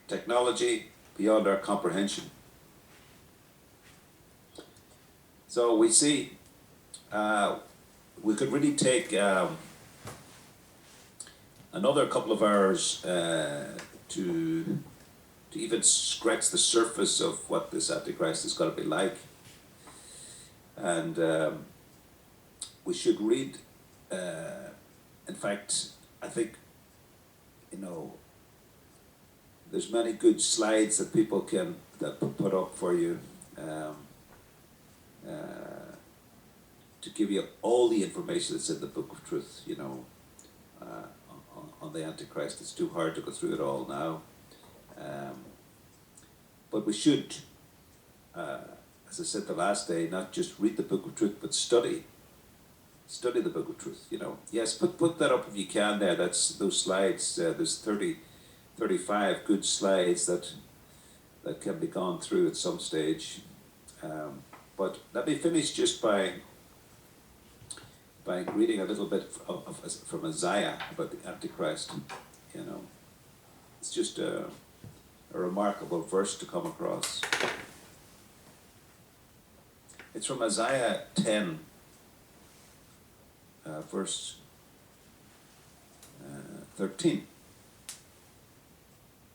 Technology beyond our comprehension. So we see, we could really take another couple of hours to even scratch the surface of what this Antichrist is going to be like. And we should read, in fact, I think, there's many good slides that people can put up for you to give you all the information that's in the Book of Truth, on the Antichrist. It's too hard to go through it all now. But we should, as I said the last day, not just read the Book of Truth, but study the Book of Truth, Yes, put that up if you can there. That's those slides. There's 35 good slides that can be gone through at some stage. But let me finish just by reading a little bit from Isaiah about the Antichrist. It's just a remarkable verse to come across. It's from Isaiah 10, verse 13.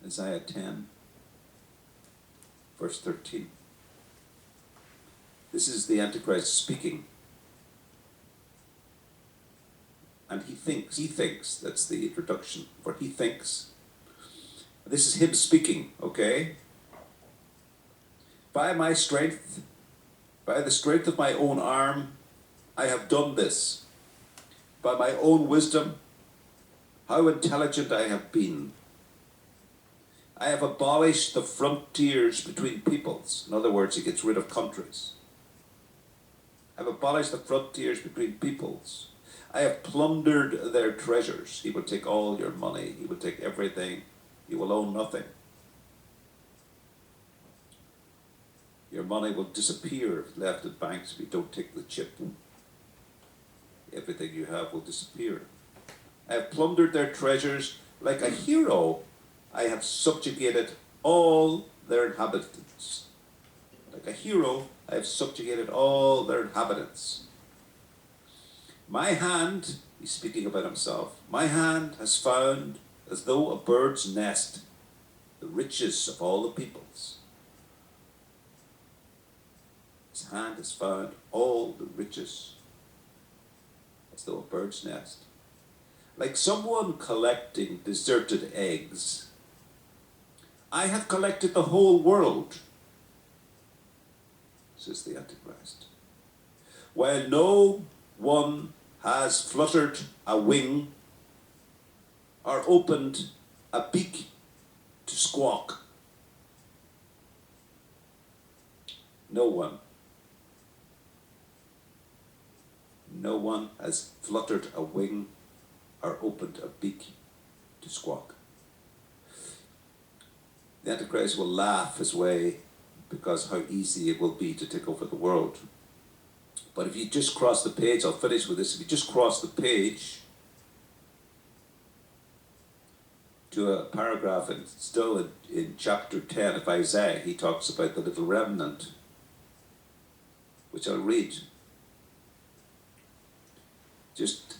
Isaiah 10, verse 13. This is the Antichrist speaking. And he thinks, that's the introduction, for he thinks. This is him speaking, okay? By my strength, by the strength of my own arm, I have done this. By my own wisdom, how intelligent I have been. I have abolished the frontiers between peoples. In other words, he gets rid of countries. I have abolished the frontiers between peoples. I have plundered their treasures. He will take all your money. He will take everything. You will own nothing. Your money will disappear if left at banks if you don't take the chip. Everything you have will disappear. I have plundered their treasures. Like a hero, I have subjugated all their inhabitants. Like a hero, I have subjugated all their inhabitants. My hand, he's speaking about himself, my hand has found, as though a bird's nest, the riches of all the peoples. His hand has found all the riches, as though a bird's nest. Like someone collecting deserted eggs, I have collected the whole world, says the Antichrist. While no one has fluttered a wing or opened a beak to squawk. No one. No one has fluttered a wing or opened a beak to squawk. The Antichrist will laugh his way because how easy it will be to take over the world. But if you just cross the page, I'll finish with this, if you just cross the page to a paragraph still in chapter 10 of Isaiah, he talks about the little remnant, which I'll read. Just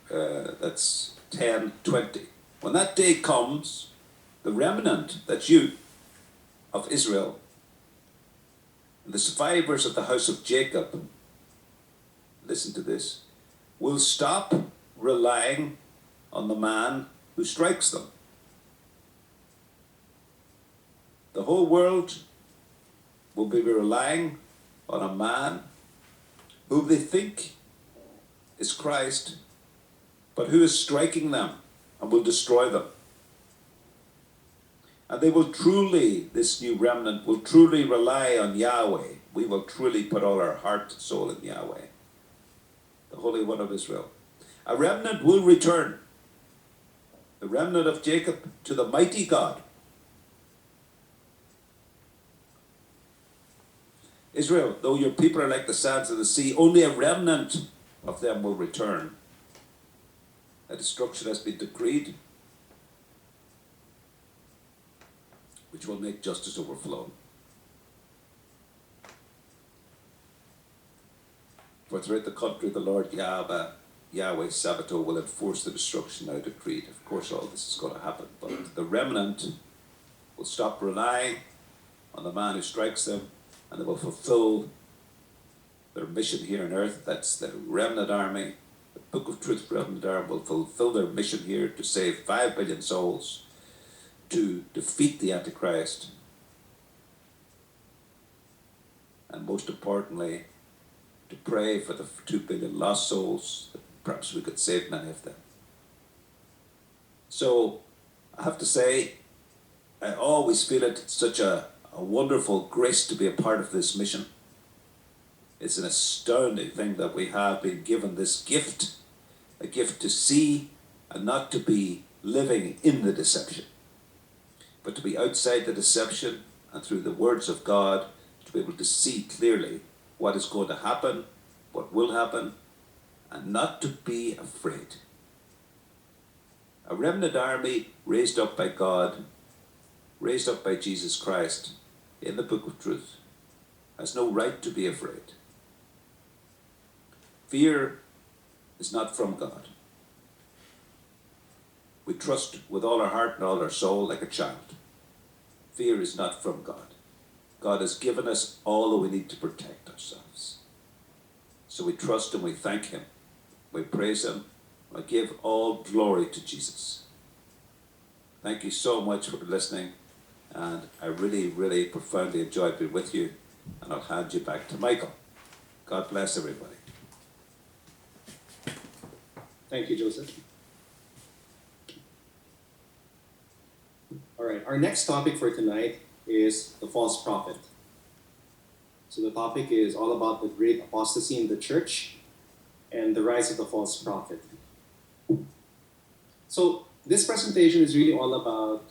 that's 10:20. When that day comes, the remnant, that's you, of Israel, and the survivors of the house of Jacob, listen to this, will stop relying on the man who strikes them. The whole world will be relying on a man who they think is Christ, but who is striking them and will destroy them. And they will truly, this new remnant will truly rely on Yahweh. We will truly put all our heart and soul in Yahweh, the Holy One of Israel. A remnant will return, the remnant of Jacob, to the mighty God. Israel, though your people are like the sands of the sea, only a remnant of them will return. A destruction has been decreed, which will make justice overflow. For throughout the country, the Lord Yahweh Sabaoth will enforce the destruction now decreed. Of course, all this is going to happen, but the remnant will stop relying on the man who strikes them, and they will fulfill their mission here on earth. That's the remnant army. The Book of Truth remnant army will fulfill their mission here to save 5 billion souls, to defeat the Antichrist, and most importantly, to pray for the 2 billion lost souls, that perhaps we could save many of them. So, I have to say, I always feel it such a wonderful grace to be a part of this mission. It's an astounding thing that we have been given this gift, a gift to see and not to be living in the deception, but to be outside the deception and through the words of God to be able to see clearly what is going to happen, what will happen, and not to be afraid. A remnant army raised up by God, raised up by Jesus Christ in the Book of Truth, has no right to be afraid. Fear is not from God. We trust with all our heart and all our soul like a child. Fear is not from God. God has given us all that we need to protect ourselves. So we trust and we thank him. We praise him. I give all glory to Jesus. Thank you so much for listening. And I really, really profoundly enjoyed being with you. And I'll hand you back to Michael. God bless everybody. Thank you, Joseph. All right, our next topic for tonight is the false prophet. So the topic is all about the great apostasy in the church and the rise of the false prophet. So this presentation is really all about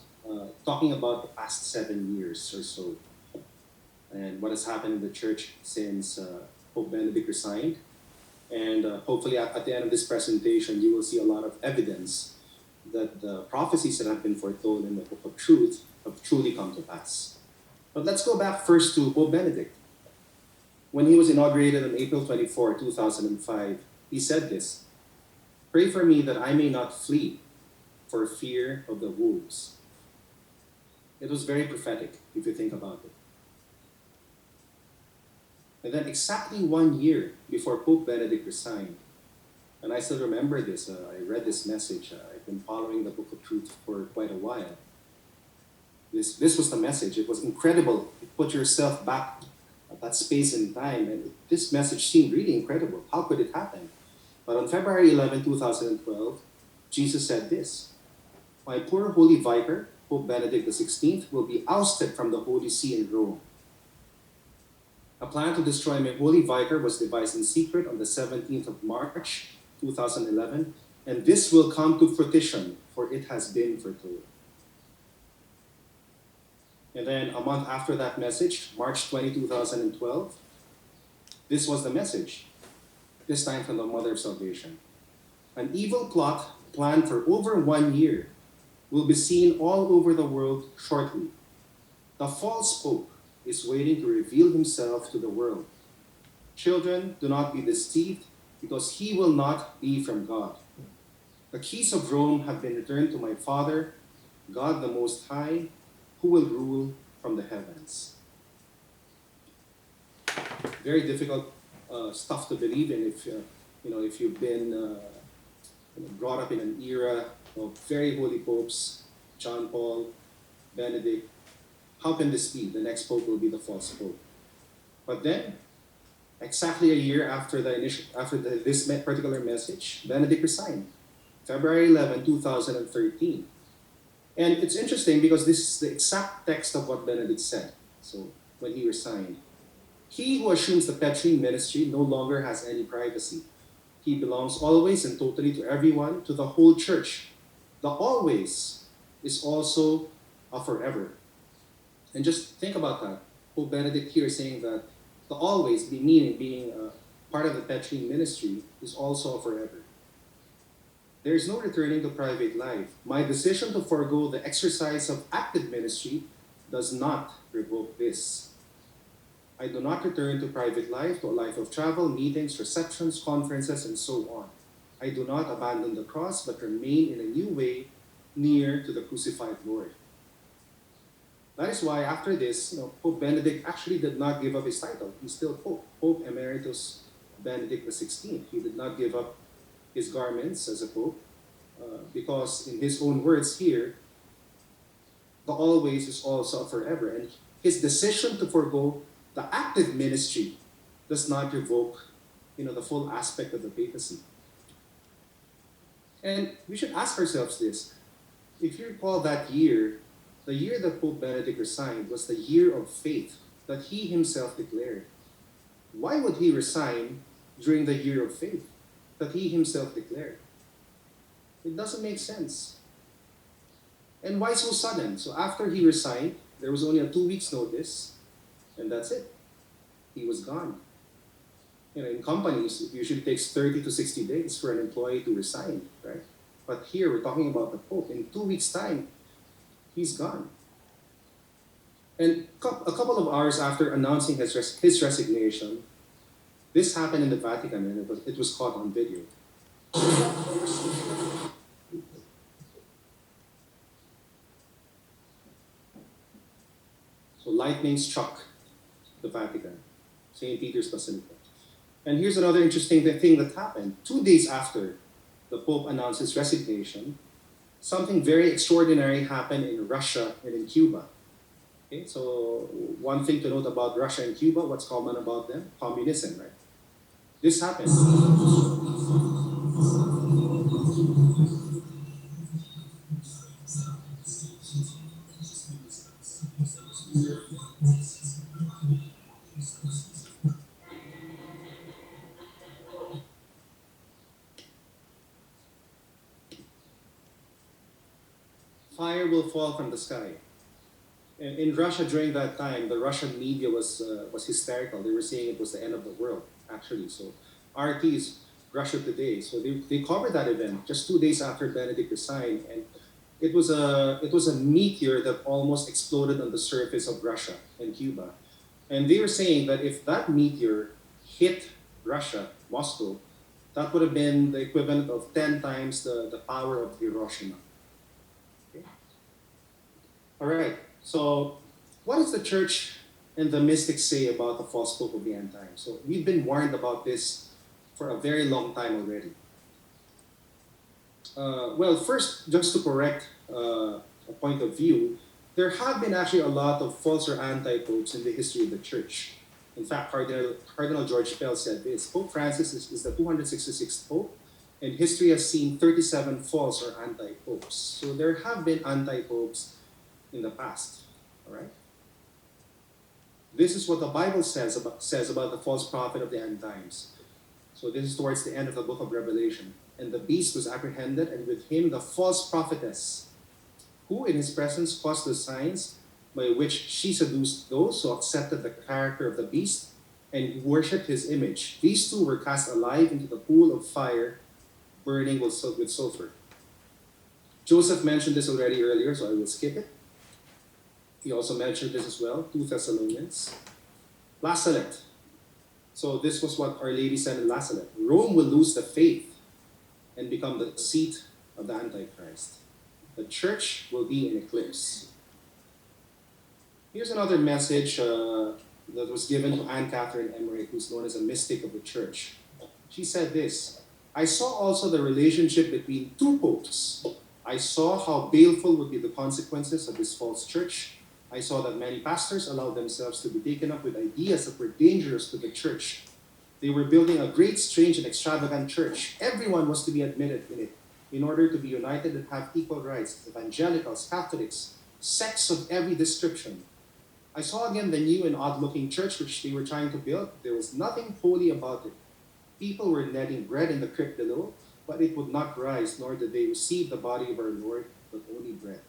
talking about the past 7 years or so and what has happened in the church since Pope Benedict resigned. And hopefully at the end of this presentation, you will see a lot of evidence that the prophecies that have been foretold in the Book of Truth have truly come to pass. But let's go back first to Pope Benedict. When he was inaugurated on April 24, 2005, he said this, "Pray for me that I may not flee for fear of the wolves." It was very prophetic, if you think about it. And then exactly 1 year before Pope Benedict resigned, and I still remember this, I read this message, I've been following the Book of Truth for quite a while. This was the message, it was incredible. You put yourself back at that space and time, and this message seemed really incredible. How could it happen? But on February 11, 2012, Jesus said this, "My poor holy vicar, Pope Benedict XVI, will be ousted from the Holy See in Rome. A plan to destroy my holy vicar was devised in secret on the 17th of March, 2011, and this will come to fruition, for it has been foretold." And then a month after that message, March 20, 2012, this was the message, this time from the Mother of Salvation. "An evil plot planned for over 1 year will be seen all over the world shortly. The false pope is waiting to reveal himself to the world. Children, do not be deceived, because he will not be from God. The keys of Rome have been returned to my Father, God the Most High, who will rule from the heavens." Very difficult stuff to believe in if you've been brought up in an era of very holy popes, John Paul, Benedict. How can this be? The next pope will be the false pope. But then, exactly a year after this particular message, Benedict resigned, February 11, 2013. And it's interesting because this is the exact text of what Benedict said. So when he resigned, "He who assumes the Petrine ministry no longer has any privacy. He belongs always and totally to everyone, to the whole church. The always is also a forever." And just think about that. Pope Benedict here saying that the always, meaning being part of the Petrine ministry, is also a forever. "There is no returning to private life. My decision to forego the exercise of active ministry does not revoke this. I do not return to private life, to a life of travel, meetings, receptions, conferences, and so on. I do not abandon the cross, but remain in a new way, near to the crucified Lord." That is why after this, Pope Benedict actually did not give up his title. He's still Pope, Pope Emeritus Benedict XVI. He did not give up his garments as a Pope, because in his own words here, the always is also forever. And his decision to forego the active ministry does not revoke the full aspect of the papacy. And we should ask ourselves this. If you recall that year, the year that Pope Benedict resigned was the year of faith that he himself declared. Why would he resign during the year of faith that he himself declared? It doesn't make sense. And why so sudden? So after he resigned, there was only a 2 weeks notice, and that's it. He was gone. In companies, it usually takes 30 to 60 days for an employee to resign, right? But here we're talking about the Pope. In 2 weeks' time, he's gone. And a couple of hours after announcing his resignation, this happened in the Vatican, and it was caught on video. So lightning struck the Vatican, St. Peter's Basilica. And here's another interesting thing that happened. 2 days after the Pope announced his resignation, something very extraordinary happened in Russia and in Cuba. Okay, so one thing to note about Russia and Cuba, what's common about them? Communism, right? This happened. Fire will fall from the sky. And in Russia during that time, the Russian media was hysterical. They were saying it was the end of the world, actually. So RT is Russia Today. So they covered that event just 2 days after Benedict resigned, and it was a meteor that almost exploded on the surface of Russia and Cuba. And they were saying that if that meteor hit Russia, Moscow, that would have been the equivalent of 10 times the power of Hiroshima. Okay? All right. So, what does the church and the mystics say about the false pope of the end time? So, we've been warned about this for a very long time already. Well, first, just to correct a point of view, there have been actually a lot of false or anti-popes in the history of the church. In fact, Cardinal George Pell said this: Pope Francis is the 266th pope, and history has seen 37 false or anti-popes. So there have been anti-popes in the past. All right. This is what the Bible says about the false prophet of the end times. So this is towards the end of the book of Revelation. And the beast was apprehended, and with him the false prophetess, who in his presence caused the signs by which she seduced those who accepted the character of the beast and worshipped his image. These two were cast alive into the pool of fire, burning with sulfur. Joseph mentioned this already earlier, so I will skip it. He also mentioned this as well, 2 Thessalonians. La Salette. So this was what Our Lady said in La Salette. Rome will lose the faith and become the seat of the Antichrist. The church will be in eclipse. Here's another message that was given to Anne Catherine Emmerich, who's known as a mystic of the church. She said this: I saw also the relationship between two popes. I saw how baleful would be the consequences of this false church. I saw that many pastors allowed themselves to be taken up with ideas that were dangerous to the church. They were building a great, strange, and extravagant church. Everyone was to be admitted in it in order to be united and have equal rights. Evangelicals, Catholics, sects of every description. I saw again the new and odd-looking church which they were trying to build. There was nothing holy about it. People were netting bread in the crypt below, but it would not rise, nor did they receive the body of our Lord, but only bread.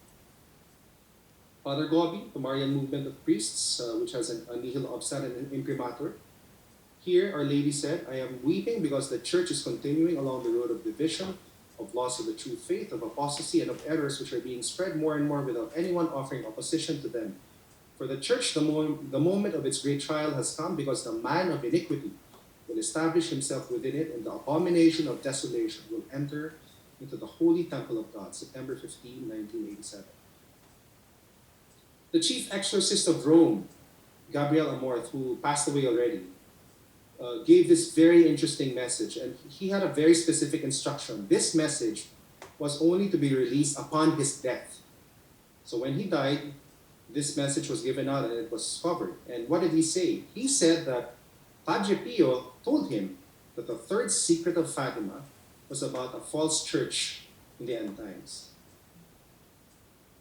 Father Gobi, the Marian movement of priests, which has a nihil obstat and an imprimatur. Here, Our Lady said, I am weeping because the church is continuing along the road of division, of loss of the true faith, of apostasy, and of errors which are being spread more and more without anyone offering opposition to them. For the church, the moment of its great trial has come because the man of iniquity will establish himself within it, and the abomination of desolation will enter into the holy temple of God. September 15, 1987. The chief exorcist of Rome, Gabriel Amorth, who passed away already, gave this very interesting message, and he had a very specific instruction. This message was only to be released upon his death. So when he died, this message was given out and it was covered. And what did he say? He said that Padre Pio told him that the third secret of Fatima was about a false church in the end times.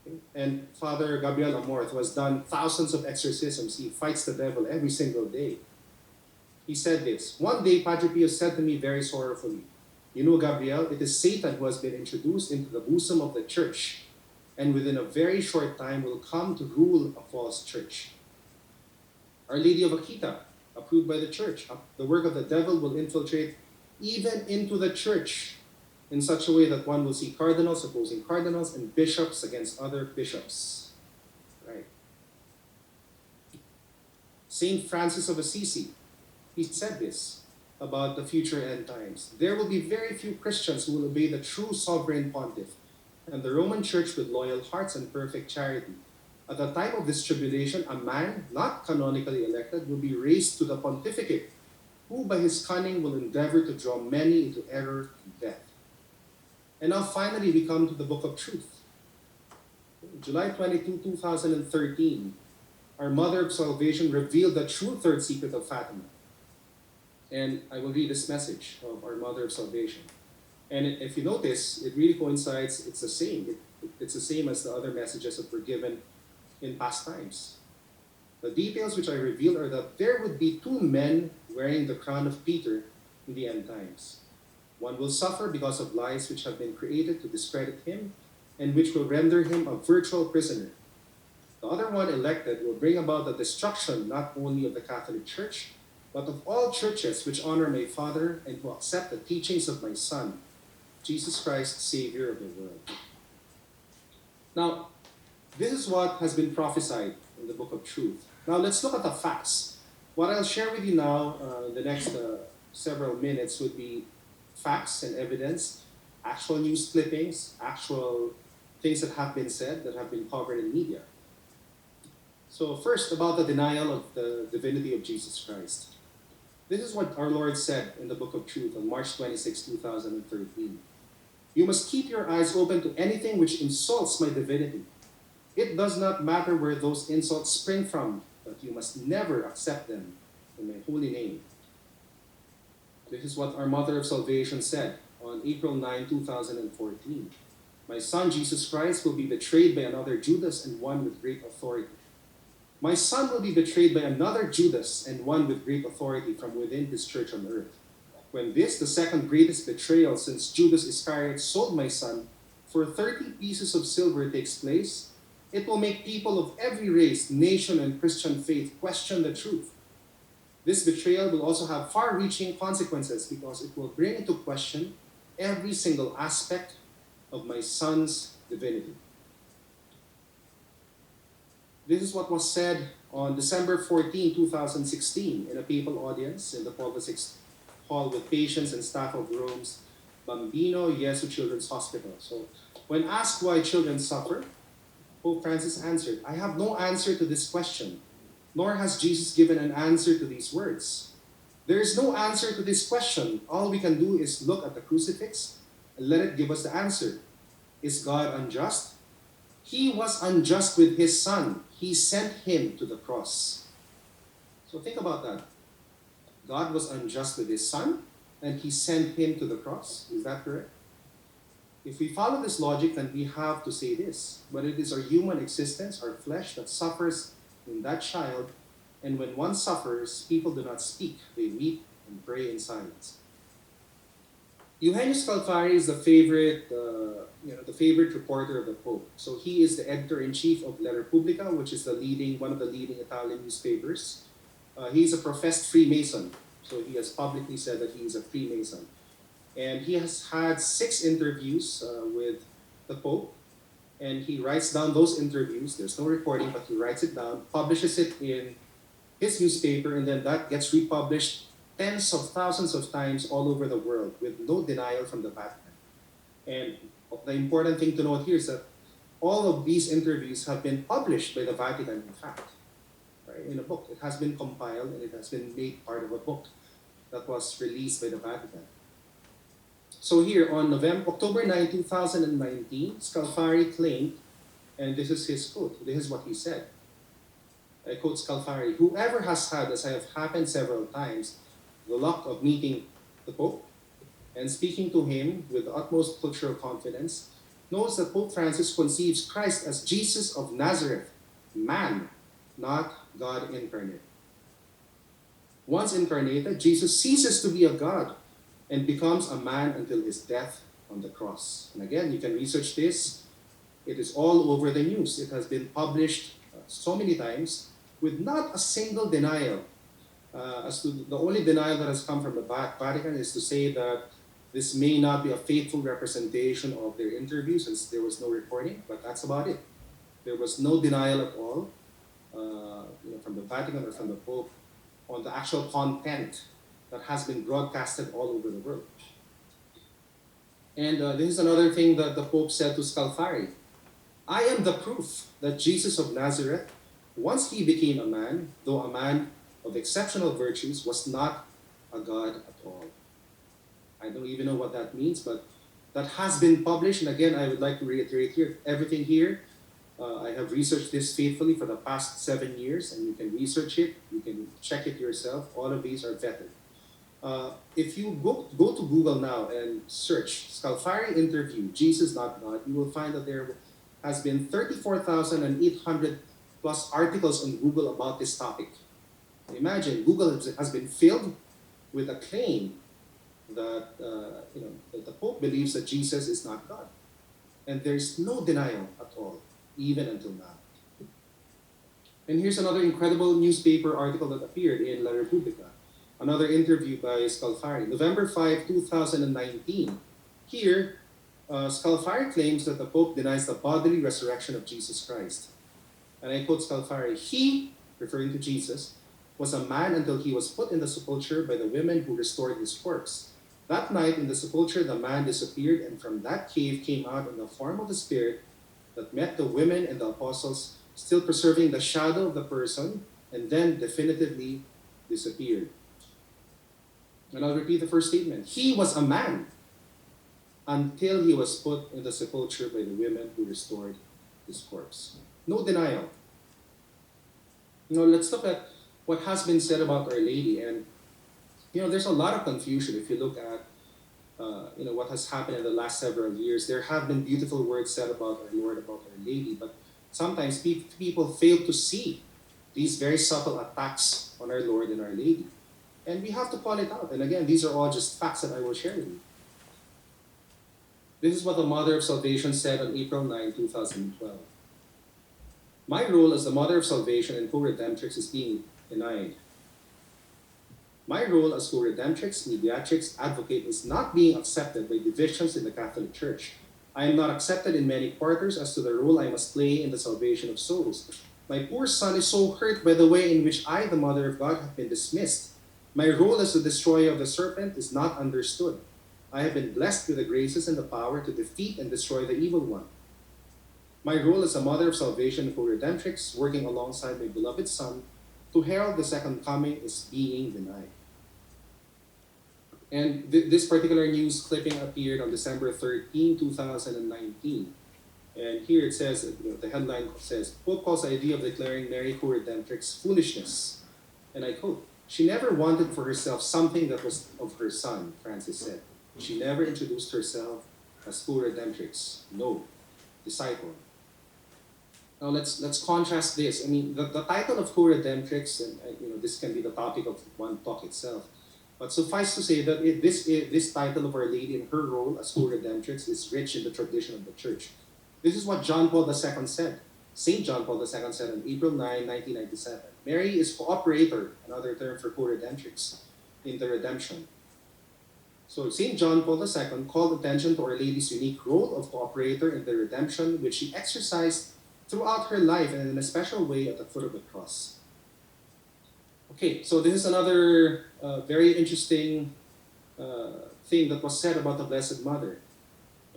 Okay? And Father Gabriel Amorth, who has done thousands of exorcisms, he fights the devil every single day. He said this: one day Padre Pio said to me very sorrowfully, you know, Gabriel, it is Satan who has been introduced into the bosom of the church, and within a very short time will come to rule a false church. Our Lady of Akita, approved by the church, the work of the devil will infiltrate even into the church in such a way that one will see cardinals opposing cardinals and bishops against other bishops. Right? Saint Francis of Assisi, he said this: about the future end times. There will be very few Christians who will obey the true sovereign pontiff and the Roman Church with loyal hearts and perfect charity. At the time of this tribulation, a man not canonically elected will be raised to the pontificate, who by his cunning will endeavor to draw many into error and death. And now finally we come to the book of truth. July 22, 2013, our Mother of Salvation revealed the true third secret of Fatima. And I will read this message of our Mother of Salvation. And if you notice, it really coincides, it's the same. It's the same as the other messages that were given in past times. The details which I revealed are that there would be two men wearing the crown of Peter in the end times. One will suffer because of lies which have been created to discredit him and which will render him a virtual prisoner. The other one, elected, will bring about the destruction not only of the Catholic Church, but of all churches which honor my Father and who accept the teachings of my Son, Jesus Christ, Savior of the world. Now, this is what has been prophesied in the Book of Truth. Now, let's look at the facts. What I'll share with you now in the next several minutes would be facts and evidence, actual news clippings, actual things that have been said, that have been covered in media. So first, about the denial of the divinity of Jesus Christ. This is what our Lord said in the Book of Truth on March 26, 2013. You must keep your eyes open to anything which insults my divinity. It does not matter where those insults spring from, but you must never accept them in my holy name. This is what our Mother of Salvation said on April 9, 2014. My Son, Jesus Christ, will be betrayed by another Judas and one with great authority. My Son will be betrayed by another Judas and one with great authority from within his church on earth. When this, the second greatest betrayal since Judas Iscariot sold my Son for 30 pieces of silver takes place, it will make people of every race, nation, and Christian faith question the truth. This betrayal will also have far-reaching consequences because it will bring into question every single aspect of my Son's divinity. This is what was said on December 14, 2016 in a papal audience in the Paul VI Hall with patients and staff of Rome's Bambino Gesù Children's Hospital. So when asked why children suffer, Pope Francis answered, I have no answer to this question, nor has Jesus given an answer to these words. There is no answer to this question. All we can do is look at the crucifix and let it give us the answer. Is God unjust? He was unjust with his Son. He sent him to the cross. So think about that. God was unjust with his Son, and he sent him to the cross. Is that correct? If we follow this logic, then we have to say this. But it is our human existence, our flesh, that suffers in that child. And when one suffers, people do not speak. They weep and pray in silence. Eugenio Scalfari is the favorite reporter of the Pope. So he is the editor-in-chief of La Repubblica, which is one of the leading Italian newspapers. He's a professed Freemason. So he has publicly said that he is a Freemason. And he has had 6 interviews with the Pope. And he writes down those interviews. There's no recording, but he writes it down, publishes it in his newspaper, and then that gets republished tens of thousands of times all over the world with no denial from the Vatican. And the important thing to note here is that all of these interviews have been published by the Vatican, in fact, right, in a book. It has been compiled and it has been made part of a book that was released by the Vatican. So here on October 9, 2019, Scalfari claimed, and this is his quote, this is what he said. I quote Scalfari, whoever has had, as I have happened several times, the luck of meeting the Pope and speaking to him with the utmost cultural confidence, knows that Pope Francis conceives Christ as Jesus of Nazareth, man, not God incarnate. Once incarnated, Jesus ceases to be a God and becomes a man until his death on the cross. And again, you can research this. It is all over the news. It has been published so many times with not a single denial. As to the only denial that has come from the Vatican is to say that this may not be a faithful representation of their interview since there was no recording, but that's about it. There was no denial at all from the Vatican or from the Pope on the actual content that has been broadcasted all over the world. And this is another thing that the Pope said to Scalfari. I am the proof that Jesus of Nazareth, once he became a man, though a man of exceptional virtues, was not a God at all. I don't even know what that means, but that has been published. And again, I would like to reiterate here, everything here, I have researched this faithfully for the past 7 years, and you can research it, you can check it yourself. All of these are vetted. If you go to Google now and search Scalfari interview, Jesus not God, you will find that there has been 34,800 plus articles on Google about this topic. Imagine, Google has been filled with a claim that, that the Pope believes that Jesus is not God. And there's no denial at all, even until now. And here's another incredible newspaper article that appeared in La Repubblica. Another interview by Scalfari, November 5, 2019. Here, Scalfari claims that the Pope denies the bodily resurrection of Jesus Christ. And I quote Scalfari, he, referring to Jesus, was a man until he was put in the sepulchre by the women who restored his corpse. That night in the sepulchre, the man disappeared, and from that cave came out in the form of the Spirit that met the women and the apostles, still preserving the shadow of the person, and then definitively disappeared. And I'll repeat the first statement. He was a man until he was put in the sepulchre by the women who restored his corpse. No denial. Let's look at what has been said about Our Lady. And, there's a lot of confusion if you look at, what has happened in the last several years. There have been beautiful words said about our Lord, about Our Lady, but sometimes people fail to see these very subtle attacks on our Lord and Our Lady. And we have to call it out. And again, these are all just facts that I will share with you. This is what the Mother of Salvation said on April 9, 2012. My role as the Mother of Salvation and co-redemptrix is being denied. My role as co-redemptrix, mediatrix, advocate is not being accepted by divisions in the Catholic Church. I am not accepted in many quarters as to the role I must play in the salvation of souls. My poor son is so hurt by the way in which I, the Mother of God, have been dismissed. My role as the destroyer of the serpent is not understood. I have been blessed with the graces and the power to defeat and destroy the evil one. My role as a Mother of Salvation and co-redemptrix, working alongside my beloved Son to herald the second coming, is being denied. And this particular news clipping appeared on December 13, 2019. And here it says, the headline says, Pope calls the idea of declaring Mary co-redemptrix foolishness. And I quote, she never wanted for herself something that was of her Son, Francis said. She never introduced herself as co-redemptrix. No, disciple. Now let's contrast this. I mean, the title of co-redemptrix, and this can be the topic of one talk itself. But suffice to say that this title of Our Lady and her role as co-redemptrix is rich in the tradition of the Church. This is what John Paul II said. St. John Paul II said on April 9, 1997. Mary is cooperator, another term for co-redemptrix, in the redemption. So St. John Paul II called attention to Our Lady's unique role of cooperator in the redemption, which she exercised throughout her life and in a special way at the foot of the cross. Okay, so this is another very interesting thing that was said about the Blessed Mother.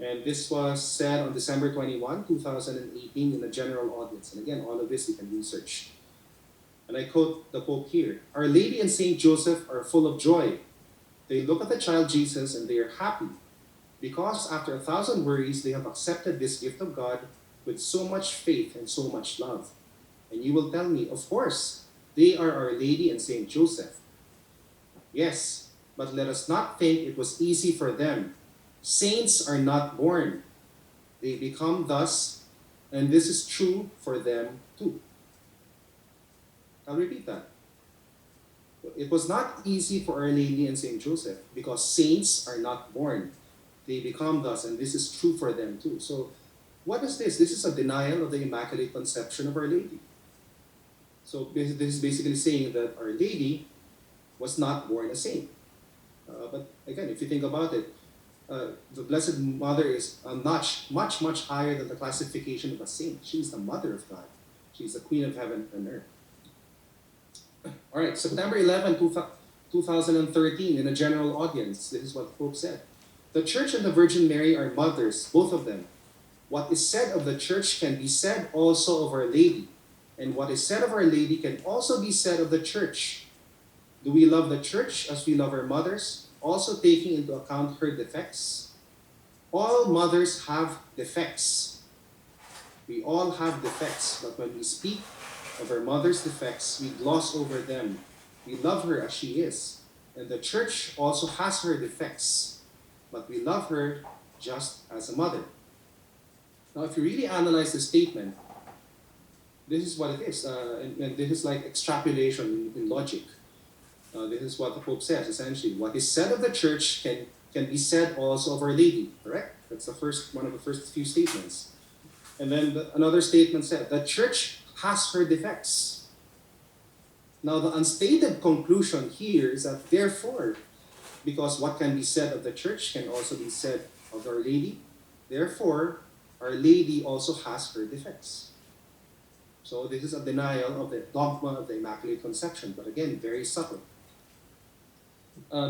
And this was said on December 21, 2018 in a general audience. And again, all of this you can research. And I quote the Pope here, Our Lady and Saint Joseph are full of joy. They look at the child Jesus and they are happy because after 1,000 worries, they have accepted this gift of God with so much faith and so much love. And you will tell me, of course, they are Our Lady and Saint Joseph. Yes, but let us not think it was easy for them. Saints are not born. They become thus, and this is true for them too. I'll repeat that. It was not easy for Our Lady and Saint Joseph because saints are not born. They become thus, and this is true for them too. So, what is this? This is a denial of the Immaculate Conception of Our Lady. So, this is basically saying that Our Lady was not born a saint. But again, if you think about it, the Blessed Mother is a notch, much, much higher than the classification of a saint. She's the Mother of God. She's the Queen of Heaven and Earth. All right, September 11, 2013 in a general audience. This is what the Pope said. The Church and the Virgin Mary are mothers, both of them. What is said of the Church can be said also of Our Lady. And what is said of Our Lady can also be said of the Church. Do we love the Church as we love our mothers, also taking into account her defects? All mothers have defects. We all have defects, but when we speak of our mother's defects, we gloss over them. We love her as she is. And the Church also has her defects, but we love her just as a mother. Now, if you really analyze the statement, this is what it is. And this is like extrapolation in logic. This is what the Pope says, essentially. What is said of the Church can be said also of Our Lady, correct? That's one of the first few statements. And then another statement said, the Church has her defects. Now, the unstated conclusion here is that therefore, because what can be said of the Church can also be said of Our Lady, therefore, Our Lady also has her defects. So this is a denial of the dogma of the Immaculate Conception, but again, very subtle.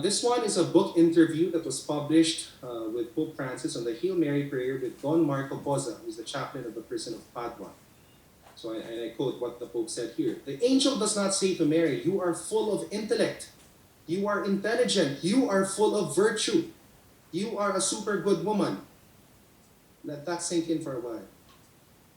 This one is a book interview that was published with Pope Francis on the Hail Mary prayer with Don Marco Bozza, who is the chaplain of the prison of Padua. So I quote what the Pope said here. The angel does not say to Mary, you are full of intellect. You are intelligent. You are full of virtue. You are a super good woman. Let that sink in for a while.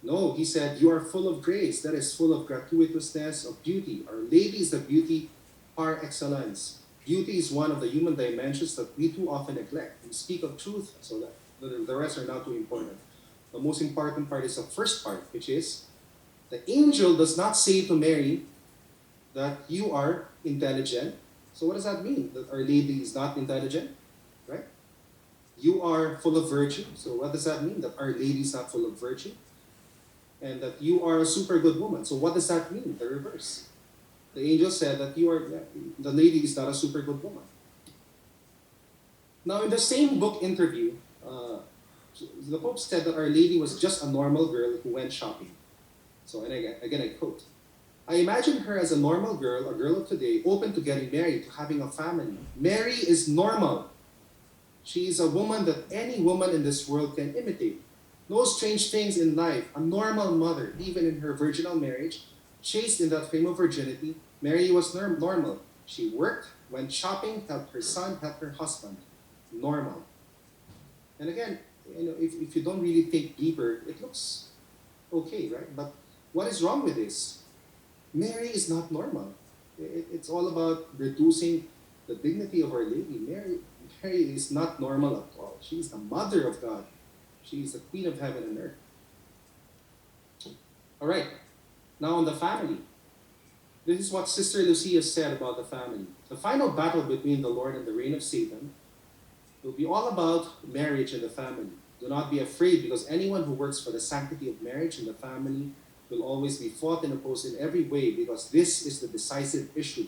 No, he said, you are full of grace. That is full of gratuitousness, of beauty. Our Lady is the beauty par excellence. Beauty is one of the human dimensions that we too often neglect. We speak of truth, so that the rest are not too important. The most important part is the first part, which is, the angel does not say to Mary that you are intelligent. So what does that mean? That Our Lady is not intelligent, right? You are full of virtue. So what does that mean? That Our Lady is not full of virtue? And that you are a super good woman. So what does that mean? The reverse. The angel said that the lady is not a super good woman. Now, in the same book interview, the Pope said that Our Lady was just a normal girl who went shopping. So, and again, I quote, I imagine her as a normal girl, a girl of today, open to getting married, to having a family. Mary is normal. She is a woman that any woman in this world can imitate. No strange things in life. A normal mother, even in her virginal marriage, chaste in that frame of virginity, Mary was normal. She worked, went shopping, helped her son, helped her husband. Normal. And again, if you don't really think deeper, it looks okay, right? But what is wrong with this? Mary is not normal. It's all about reducing the dignity of Our Lady. Mary is not normal at all. She is the mother of God. She is the queen of heaven and earth. All right. Now on the family. This is what Sister Lucia said about the family. The final battle between the Lord and the reign of Satan will be all about marriage and the family. Do not be afraid, because anyone who works for the sanctity of marriage and the family will always be fought and opposed in every way, because this is the decisive issue.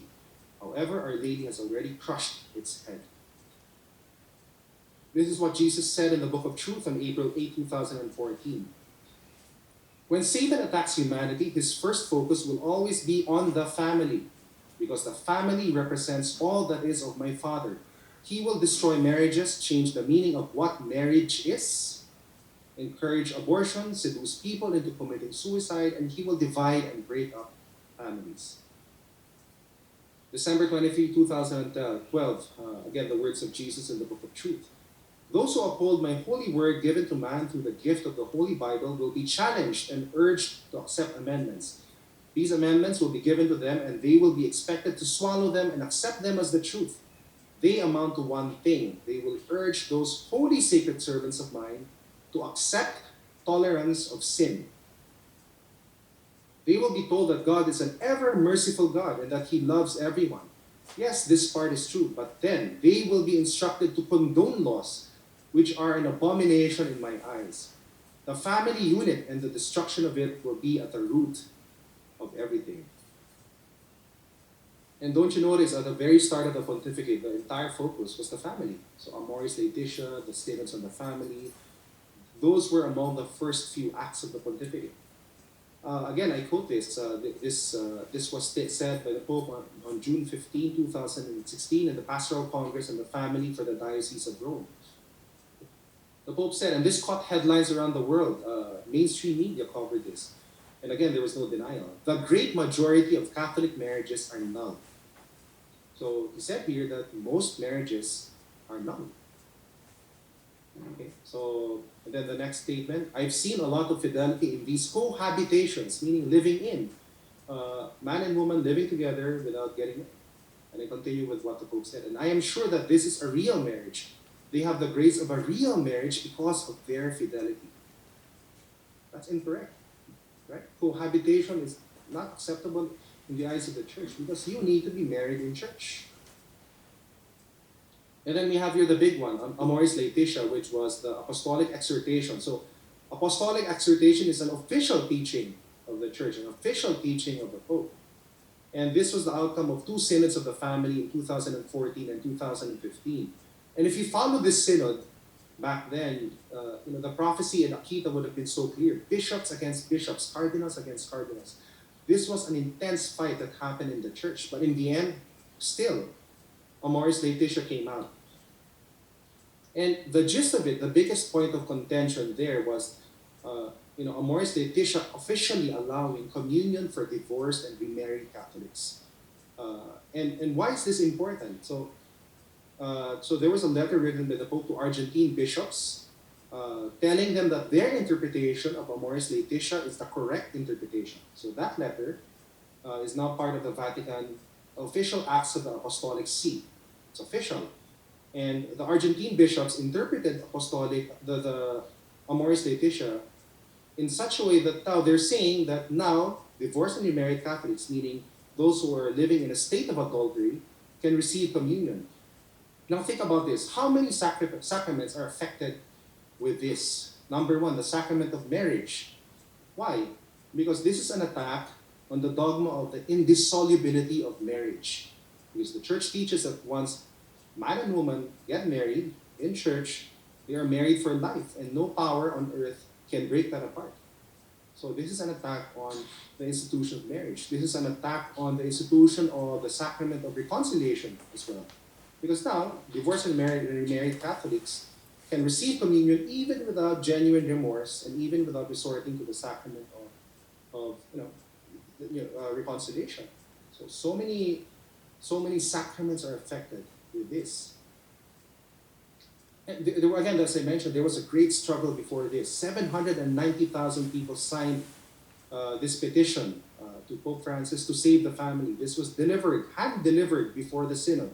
However, Our Lady has already crushed its head. This is what Jesus said in the Book of Truth on April 8, 2014. When Satan attacks humanity, his first focus will always be on the family, because the family represents all that is of my Father. He will destroy marriages, change the meaning of what marriage is, encourage abortion, seduce people into committing suicide, and he will divide and break up families. December 23, 2012, again, the words of Jesus in the Book of Truth. Those who uphold my holy word given to man through the gift of the Holy Bible will be challenged and urged to accept amendments. These amendments will be given to them, and they will be expected to swallow them and accept them as the truth. They amount to one thing. They will urge those holy sacred servants of mine to accept tolerance of sin. They will be told that God is an ever merciful God and that He loves everyone. Yes, this part is true, but then they will be instructed to condone laws which are an abomination in my eyes. The family unit and the destruction of it will be at the root of everything. And don't you notice, at the very start of the pontificate, the entire focus was the family. So Amoris Laetitia, the statements on the family, those were among the first few acts of the pontificate. Again, I quote this. This was said by the Pope on June 15, 2016, at the Pastoral Congress on the Family for the Diocese of Rome. The Pope said, and this caught headlines around the world. Mainstream media covered this. And again, there was no denial. The great majority of Catholic marriages are null. So he said here that most marriages are null. Okay, so and then the next statement, I've seen a lot of fidelity in these cohabitations, meaning living in. Man and woman living together without getting married. And I continue with what the Pope said. And I am sure that this is a real marriage. They have the grace of a real marriage because of their fidelity. That's incorrect, right? Cohabitation is not acceptable in the eyes of the church because you need to be married in church. And then we have here the big one, Amoris Laetitia, which was the apostolic exhortation. So apostolic exhortation is an official teaching of the church, an official teaching of the Pope. And this was the outcome of two synods of the family in 2014 and 2015. And if you follow this synod back then, the prophecy in Akita would have been so clear. Bishops against bishops, cardinals against cardinals. This was an intense fight that happened in the church. But in the end, still, Amoris Laetitia came out. And the gist of it, the biggest point of contention there was, Amoris Laetitia officially allowing communion for divorced and remarried Catholics. And why is this important? So there was a letter written by the Pope to Argentine bishops, telling them that their interpretation of Amoris Laetitia is the correct interpretation. So that letter is now part of the Vatican official acts of the Apostolic See. It's official. And the Argentine bishops interpreted the Amoris Laetitia in such a way that now they're saying that now divorced and remarried Catholics, meaning those who are living in a state of adultery, can receive communion. Now think about this. How many sacraments are affected with this? Number one, the sacrament of marriage. Why? Because this is an attack on the dogma of the indissolubility of marriage. Because the church teaches that once man and woman get married in church, they are married for life, and no power on earth can break that apart. So this is an attack on the institution of marriage. This is an attack on the institution of the sacrament of reconciliation as well. Because now, divorced and remarried Catholics can receive communion even without genuine remorse and even without resorting to the sacrament of reconciliation. So many sacraments are affected with this. And again, as I mentioned, there was a great struggle before this. 790,000 people signed this petition to Pope Francis to save the family. This was hand-delivered before the synod.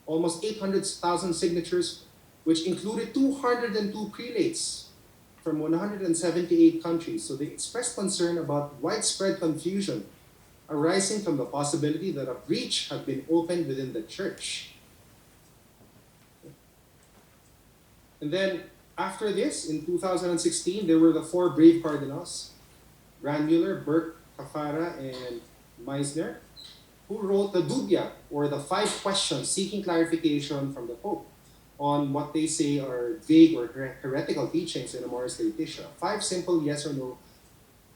Almost 800,000 signatures, which included 202 prelates from 178 countries. So they expressed concern about widespread confusion arising from the possibility that a breach had been opened within the church. And then after this, in 2016, there were the four brave cardinals, Grandmuller, Burke, Cafara, and Meissner, who wrote the Dubia, or the 5 questions seeking clarification from the Pope on what they say are vague or heretical teachings in Amoris Laetitia. 5 simple yes or no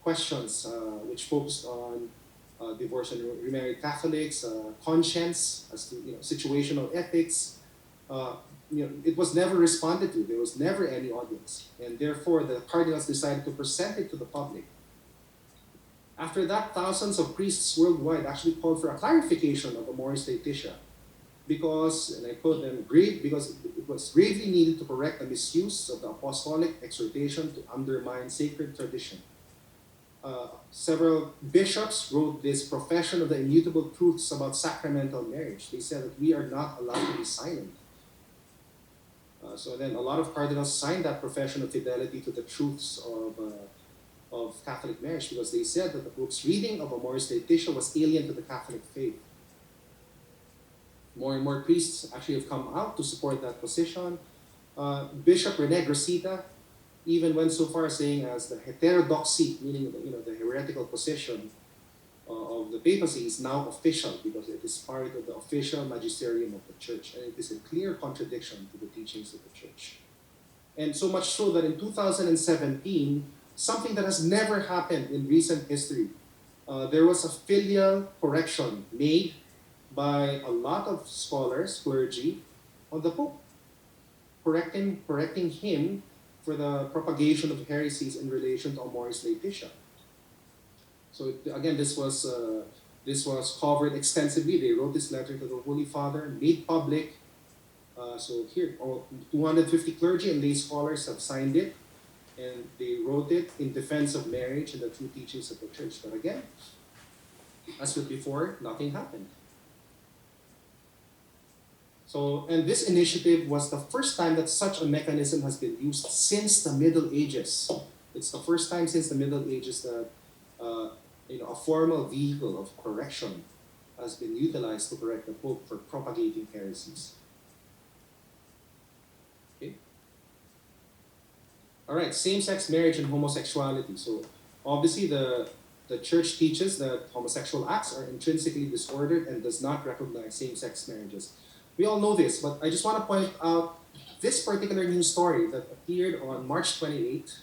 questions which focused on divorced and remarried Catholics, conscience, as to situational ethics. It was never responded to. There was never any audience, and therefore the cardinals decided to present it to the public. After that, thousands of priests worldwide actually called for a clarification of Amoris Laetitia, because, and I quote them, because it was gravely needed to correct the misuse of the apostolic exhortation to undermine sacred tradition. Several bishops wrote this profession of the immutable truths about sacramental marriage. They said that we are not allowed to be silent. So then a lot of cardinals signed that profession of fidelity to the truths of Catholic marriage, because they said that the Pope's reading of Amoris Laetitia was alien to the Catholic faith. More and more priests actually have come out to support that position. Bishop René Grosita even went so far as saying as the heterodoxy, meaning the heretical position of the papacy, is now official because it is part of the official magisterium of the church, and it is a clear contradiction to the teachings of the church. And so much so that in 2017, something that has never happened in recent history. There was a filial correction made by a lot of scholars, clergy, on the Pope, correcting him for the propagation of heresies in relation to Amoris Laetitia. So again, this was covered extensively. They wrote this letter to the Holy Father, made public. So here, 250 clergy and lay scholars have signed it, and they wrote it in defense of marriage and the true teachings of the church. But again, as with before, nothing happened. So, and this initiative was the first time that such a mechanism has been used since the Middle Ages. It's the first time since the Middle Ages that a formal vehicle of correction has been utilized to correct the Pope for propagating heresies. Okay. All right, same-sex marriage and homosexuality. So obviously the church teaches that homosexual acts are intrinsically disordered and does not recognize same-sex marriages. We all know this, but I just want to point out this particular news story that appeared on March 28,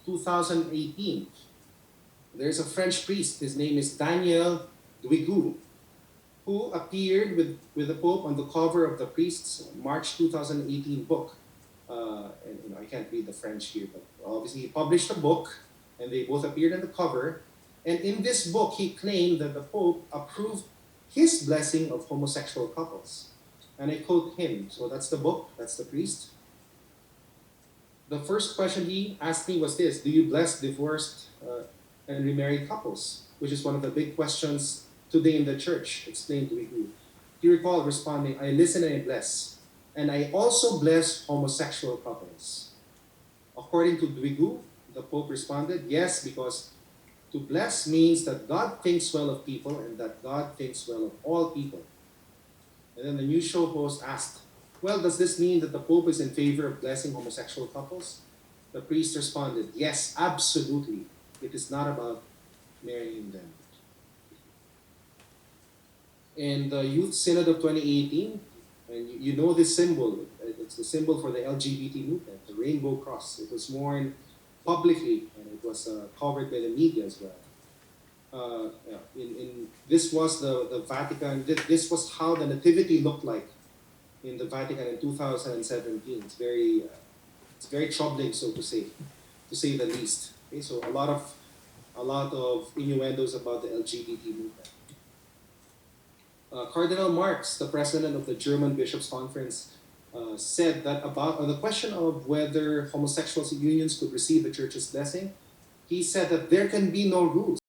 2018. There's a French priest, his name is Daniel Duigu, who appeared with the Pope on the cover of the priest's March 2018 book. And I can't read the French here, but obviously he published a book, and they both appeared on the cover. And in this book, he claimed that the Pope approved his blessing of homosexual couples. And I quote him. So that's the book, that's the priest. The first question he asked me was this: do you bless divorced and remarried couples? Which is one of the big questions today in the church, explained to Duigu. He recalled responding, I listen and I bless. And I also bless homosexual couples. According to Duigu, the Pope responded, yes, because to bless means that God thinks well of people and that God thinks well of all people. And then the news show host asked, well, does this mean that the Pope is in favor of blessing homosexual couples? The priest responded, yes, absolutely. It is not about marrying them. In the Youth Synod of 2018, and you know this symbol, it's the symbol for the LGBT movement, the rainbow cross. It was worn publicly, and it was covered by the media as well. This was the Vatican. This was how the nativity looked like in the Vatican in 2017. It's very troubling, so to say the least. Okay, so a lot of innuendos about the LGBT movement. Cardinal Marx, the president of the German Bishops' Conference, said that on the question of whether homosexual unions could receive the Church's blessing, he said that there can be no rules.